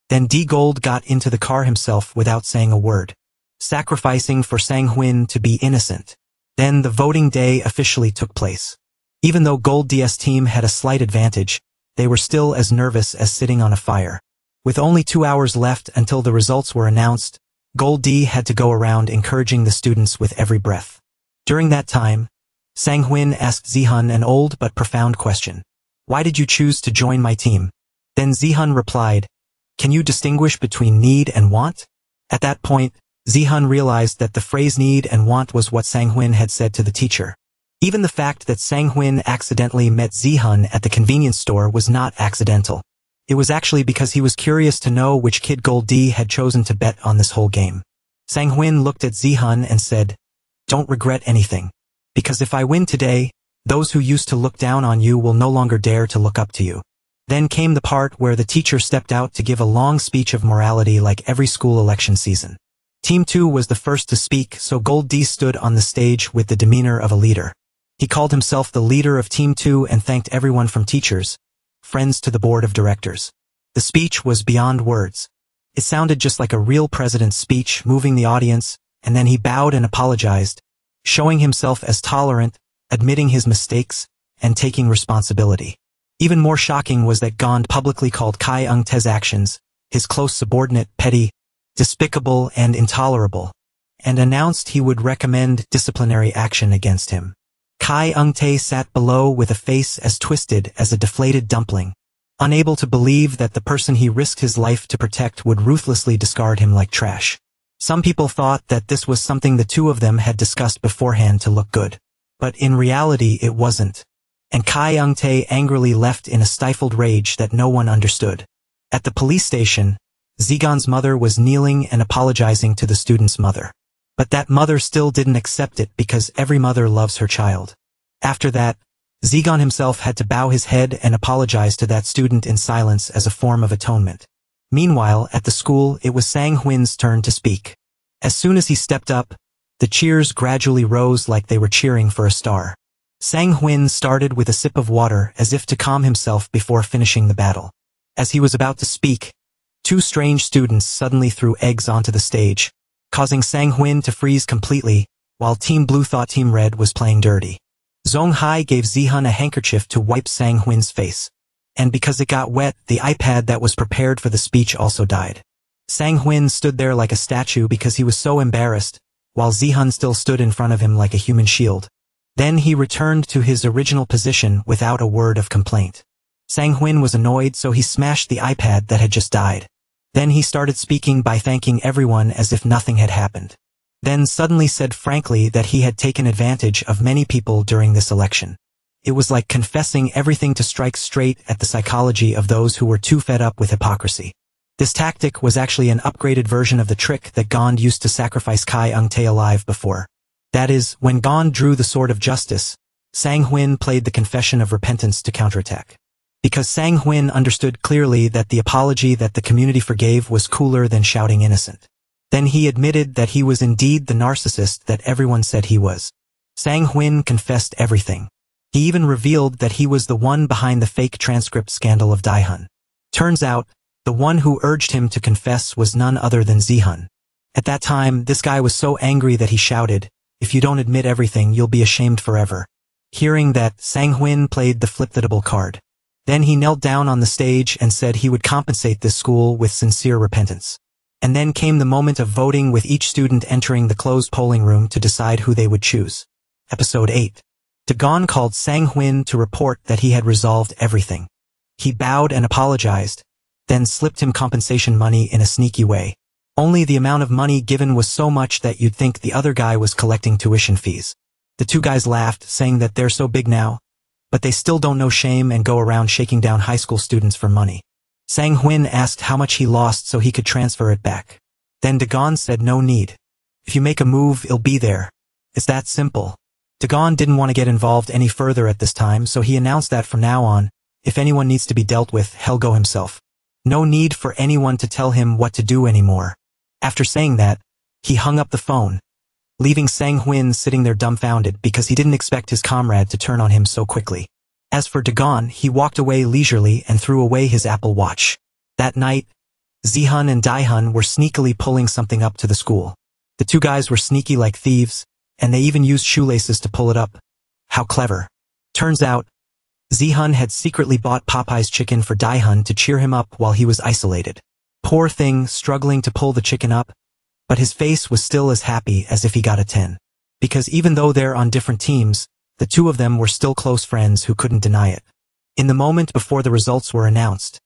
Speaker 1: Then D-Gold got into the car himself without saying a word, sacrificing for Sang-Hwin to be innocent. Then the voting day officially took place. Even though Gold D's team had a slight advantage, they were still as nervous as sitting on a fire. With only 2 hours left until the results were announced, Gold D had to go around encouraging the students with every breath. During that time, Sang-Hwin asked Ji-hun an old but profound question. Why did you choose to join my team? Then Ji-hun replied, can you distinguish between need and want? At that point, Ji-hun realized that the phrase need and want was what Sang-Hwin had said to the teacher. Even the fact that Sang-Hwin accidentally met Ji-hun at the convenience store was not accidental. It was actually because he was curious to know which kid Gold D had chosen to bet on this whole game. Sang-Hwin looked at Ji-hun and said, don't regret anything. Because if I win today, those who used to look down on you will no longer dare to look up to you. Then came the part where the teacher stepped out to give a long speech of morality like every school election season. Team 2 was the first to speak, so Gold D stood on the stage with the demeanor of a leader. He called himself the leader of Team 2 and thanked everyone from teachers, friends to the board of directors. The speech was beyond words. It sounded just like a real president's speech, moving the audience, and then he bowed and apologized, showing himself as tolerant, admitting his mistakes, and taking responsibility. Even more shocking was that Gond publicly called Kyung-tae's actions, his close subordinate, petty, despicable, and intolerable, and announced he would recommend disciplinary action against him. Kyung-tae sat below with a face as twisted as a deflated dumpling, unable to believe that the person he risked his life to protect would ruthlessly discard him like trash. Some people thought that this was something the two of them had discussed beforehand to look good. But in reality it wasn't. And Kyung-tae angrily left in a stifled rage that no one understood. At the police station, Zigon's mother was kneeling and apologizing to the student's mother. But that mother still didn't accept it because every mother loves her child. After that, Zigan himself had to bow his head and apologize to that student in silence as a form of atonement. Meanwhile, at the school, it was Sang Huin's turn to speak. As soon as he stepped up, the cheers gradually rose like they were cheering for a star. Sang Huin started with a sip of water as if to calm himself before finishing the battle. As he was about to speak, two strange students suddenly threw eggs onto the stage, causing Sang Huin to freeze completely, while Team Blue thought Team Red was playing dirty. Zhong Hai gave Zihan a handkerchief to wipe Sang Huin's face. And because it got wet, the iPad that was prepared for the speech also died. Sang Huin stood there like a statue because he was so embarrassed, while Zihan still stood in front of him like a human shield. Then he returned to his original position without a word of complaint. Sang Huin was annoyed, so he smashed the iPad that had just died. Then he started speaking by thanking everyone as if nothing had happened. Then suddenly said frankly that he had taken advantage of many people during this election. It was like confessing everything to strike straight at the psychology of those who were too fed up with hypocrisy. This tactic was actually an upgraded version of the trick that Gond used to sacrifice Kai Ung-tae alive before. That is, when Gond drew the sword of justice, Sang Huin played the confession of repentance to counterattack. Because Sang Huin understood clearly that the apology that the community forgave was cooler than shouting innocent. Then he admitted that he was indeed the narcissist that everyone said he was. Sang Huin confessed everything. He even revealed that he was the one behind the fake transcript scandal of Daihun. Turns out, the one who urged him to confess was none other than Zihan. At that time, this guy was so angry that he shouted, "If you don't admit everything, you'll be ashamed forever." Hearing that, Sang Huin played the flip-the-table card. Then he knelt down on the stage and said he would compensate this school with sincere repentance. And then came the moment of voting, with each student entering the closed polling room to decide who they would choose. Episode 8. Dagon called Sang Huin to report that he had resolved everything. He bowed and apologized, then slipped him compensation money in a sneaky way. Only the amount of money given was so much that you'd think the other guy was collecting tuition fees. The two guys laughed, saying that they're so big now, but they still don't know shame and go around shaking down high school students for money. Sang Huin asked how much he lost so he could transfer it back. Then Dagon said no need. If you make a move, it'll be there. It's that simple. Dagon didn't want to get involved any further at this time, so he announced that from now on, if anyone needs to be dealt with, he'll go himself. No need for anyone to tell him what to do anymore. After saying that, he hung up the phone, leaving Sang Huin sitting there dumbfounded because he didn't expect his comrade to turn on him so quickly. As for Dagon, he walked away leisurely and threw away his Apple Watch. That night, Zihan and Daihun were sneakily pulling something up to the school. The two guys were sneaky like thieves, and they even used shoelaces to pull it up. How clever. Turns out, Zihan had secretly bought Popeye's chicken for Daihun to cheer him up while he was isolated. Poor thing, struggling to pull the chicken up, but his face was still as happy as if he got a 10. Because even though they're on different teams, the two of them were still close friends who couldn't deny it. In the moment before the results were announced,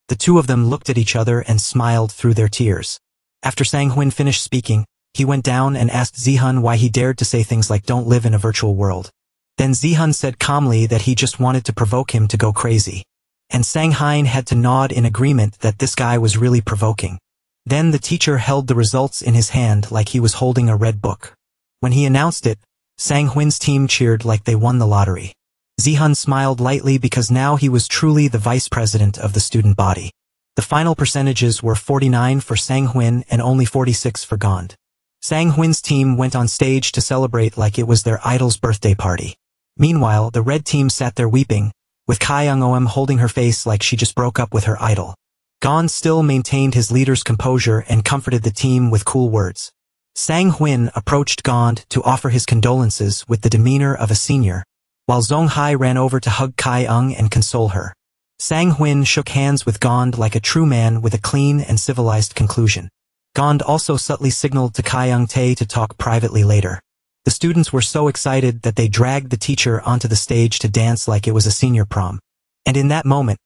Speaker 1: the two of them looked at each other and smiled through their tears. After Sang Huin finished speaking, he went down and asked Zihan why he dared to say things like "don't live in a virtual world." Then Zihan said calmly that he just wanted to provoke him to go crazy. And Sang Huin had to nod in agreement that this guy was really provoking. Then the teacher held the results in his hand like he was holding a red book. When he announced it, Sang Huin's team cheered like they won the lottery. Zihan smiled lightly because now he was truly the vice president of the student body. The final percentages were 49 for Sang Huin and only 46 for Gond. Sang Huin's team went on stage to celebrate like it was their idol's birthday party. Meanwhile, the red team sat there weeping, with Kai Young-om holding her face like she just broke up with her idol. Gond still maintained his leader's composure and comforted the team with cool words. Sang Huin approached Gond to offer his condolences with the demeanor of a senior, while Zhong Hai ran over to hug Kai Ung and console her. Sang Huin shook hands with Gond like a true man with a clean and civilized conclusion. Gond also subtly signaled to Kai Ung-tae to talk privately later. The students were so excited that they dragged the teacher onto the stage to dance like it was a senior prom. And in that moment,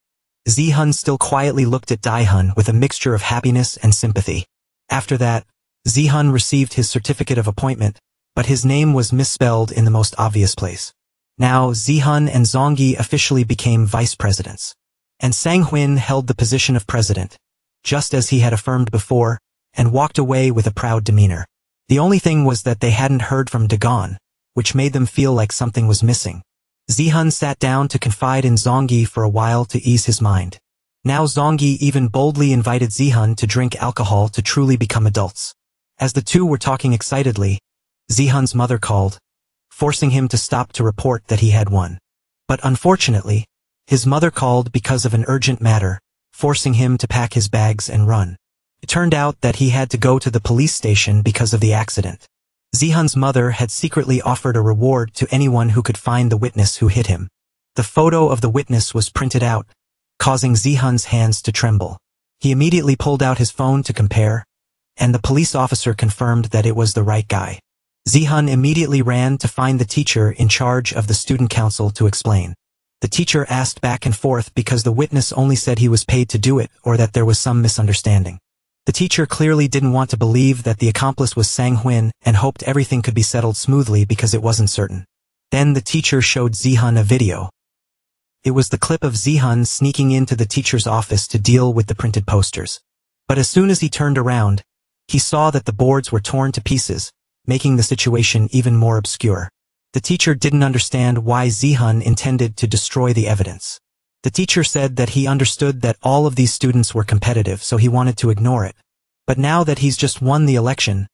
Speaker 1: Zihan still quietly looked at Daihun with a mixture of happiness and sympathy. After that, Zihan received his certificate of appointment, but his name was misspelled in the most obvious place. Now, Zihan and Zongyi officially became vice presidents. And Sang Huin held the position of president, just as he had affirmed before, and walked away with a proud demeanor. The only thing was that they hadn't heard from Dagon, which made them feel like something was missing. Zihan sat down to confide in Zongyi for a while to ease his mind. Now Zongyi even boldly invited Zihan to drink alcohol to truly become adults. As the two were talking excitedly, Zihan's mother called, forcing him to stop to report that he had won. But unfortunately, his mother called because of an urgent matter, forcing him to pack his bags and run. It turned out that he had to go to the police station because of the accident. Zihan's mother had secretly offered a reward to anyone who could find the witness who hit him. The photo of the witness was printed out, causing Zihan's hands to tremble. He immediately pulled out his phone to compare, and the police officer confirmed that it was the right guy. Zihan immediately ran to find the teacher in charge of the student council to explain. The teacher asked back and forth because the witness only said he was paid to do it or that there was some misunderstanding. The teacher clearly didn't want to believe that the accomplice was Sang Huin and hoped everything could be settled smoothly because it wasn't certain. Then the teacher showed Zihan a video. It was the clip of Zihan sneaking into the teacher's office to deal with the printed posters. But as soon as he turned around, he saw that the boards were torn to pieces, making the situation even more obscure. The teacher didn't understand why Zihan intended to destroy the evidence. The teacher said that he understood that all of these students were competitive, so he wanted to ignore it. But now that he's just won the election,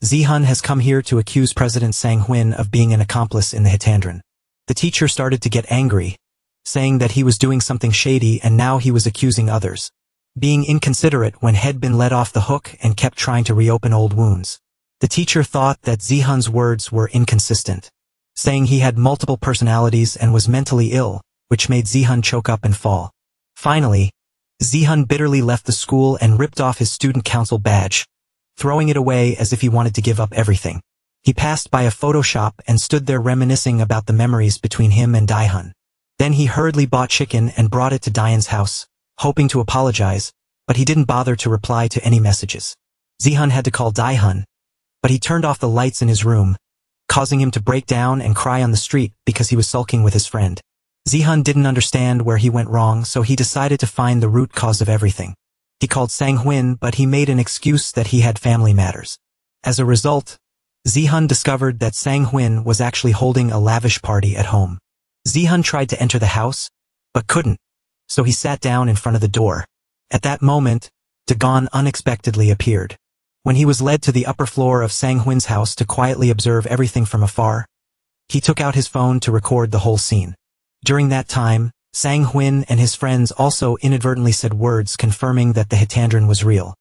Speaker 1: Zihan has come here to accuse President Sang Huin of being an accomplice in the Hitandran. The teacher started to get angry, saying that he was doing something shady and now he was accusing others. Being inconsiderate when had been let off the hook and kept trying to reopen old wounds. The teacher thought that Zihan's words were inconsistent, saying he had multiple personalities and was mentally ill, which made Zihan choke up and fall. Finally, Zihan bitterly left the school and ripped off his student council badge, throwing it away as if he wanted to give up everything. He passed by a photo shop and stood there reminiscing about the memories between him and Daihun. Then he hurriedly bought chicken and brought it to Dayan's house, hoping to apologize, but he didn't bother to reply to any messages. Zihan had to call Daihun, but he turned off the lights in his room, causing him to break down and cry on the street because he was sulking with his friend. Zihan didn't understand where he went wrong, so he decided to find the root cause of everything. He called Sang Huin, but he made an excuse that he had family matters. As a result, Zihan discovered that Sang Huin was actually holding a lavish party at home. Zihan tried to enter the house, but couldn't, so he sat down in front of the door. At that moment, Dagon unexpectedly appeared. When he was led to the upper floor of Sang Huin's house to quietly observe everything from afar, he took out his phone to record the whole scene. During that time, Sang Huin and his friends also inadvertently said words confirming that the Hitandran was real.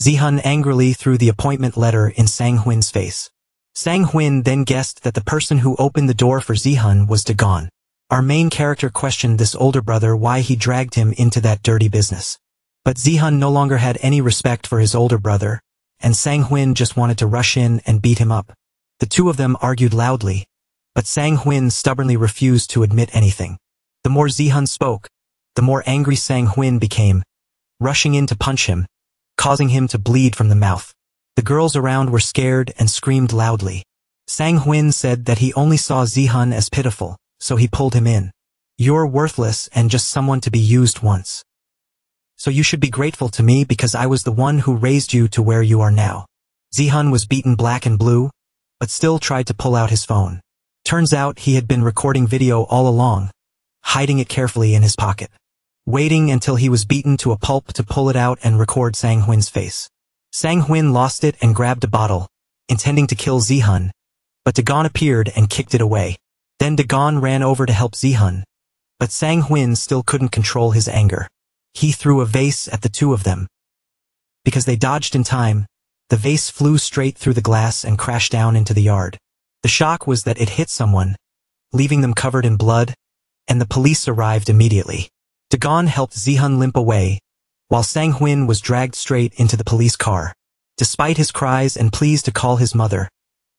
Speaker 1: Zihan angrily threw the appointment letter in Sang Huin's face. Sang Huin then guessed that the person who opened the door for Zihan was Dagon. Our main character questioned this older brother why he dragged him into that dirty business. But Zihan no longer had any respect for his older brother, and Sang Huin just wanted to rush in and beat him up. The two of them argued loudly, but Sang Huin stubbornly refused to admit anything. The more Zihan spoke, the more angry Sang Huin became, rushing in to punch him, causing him to bleed from the mouth. The girls around were scared and screamed loudly. Sang Huin said that he only saw Zihan as pitiful, so he pulled him in. You're worthless and just someone to be used once. So you should be grateful to me because I was the one who raised you to where you are now. Zihan was beaten black and blue, but still tried to pull out his phone. Turns out he had been recording video all along, hiding it carefully in his pocket, waiting until he was beaten to a pulp to pull it out and record Sang Huin's face. Sang Huin lost it and grabbed a bottle, intending to kill Zihan, but Dagon appeared and kicked it away. Then Dagon ran over to help Zihan, but Sang Huin still couldn't control his anger. He threw a vase at the two of them. Because they dodged in time, the vase flew straight through the glass and crashed down into the yard. The shock was that it hit someone, leaving them covered in blood, and the police arrived immediately. Dagon helped Zihan limp away, while Sang Huin was dragged straight into the police car. Despite his cries and pleas to call his mother,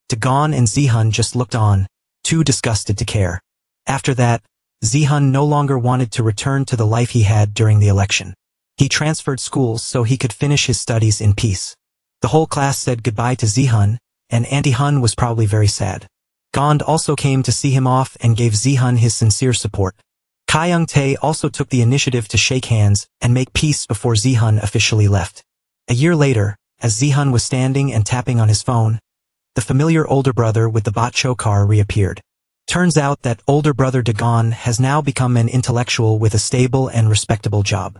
Speaker 1: Dagon and Zihan just looked on, too disgusted to care. After that, Zihan no longer wanted to return to the life he had during the election. He transferred schools so he could finish his studies in peace. The whole class said goodbye to Zihan, and Auntie Hun was probably very sad. Gond also came to see him off and gave Zihan his sincere support. Kyung Tae also took the initiative to shake hands and make peace before Zihan officially left. A year later, as Zihan was standing and tapping on his phone, the familiar older brother with the bot show car reappeared. Turns out that older brother Dagon has now become an intellectual with a stable and respectable job.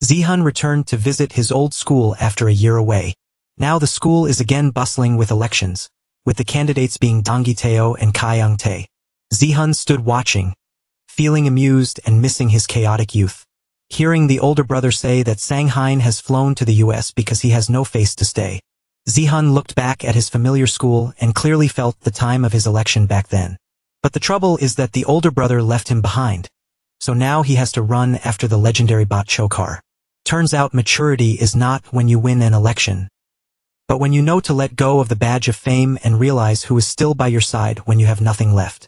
Speaker 1: Zihan returned to visit his old school after a year away. Now the school is again bustling with elections, with the candidates being Dongiteo and Kai Young-tae. Zihan stood watching, feeling amused and missing his chaotic youth. Hearing the older brother say that Sang-hein has flown to the US because he has no face to stay. Zihan looked back at his familiar school and clearly felt the time of his election back then. But the trouble is that the older brother left him behind, so now he has to run after the legendary bot Chokar. Turns out maturity is not when you win an election, but when you know to let go of the badge of fame and realize who is still by your side when you have nothing left.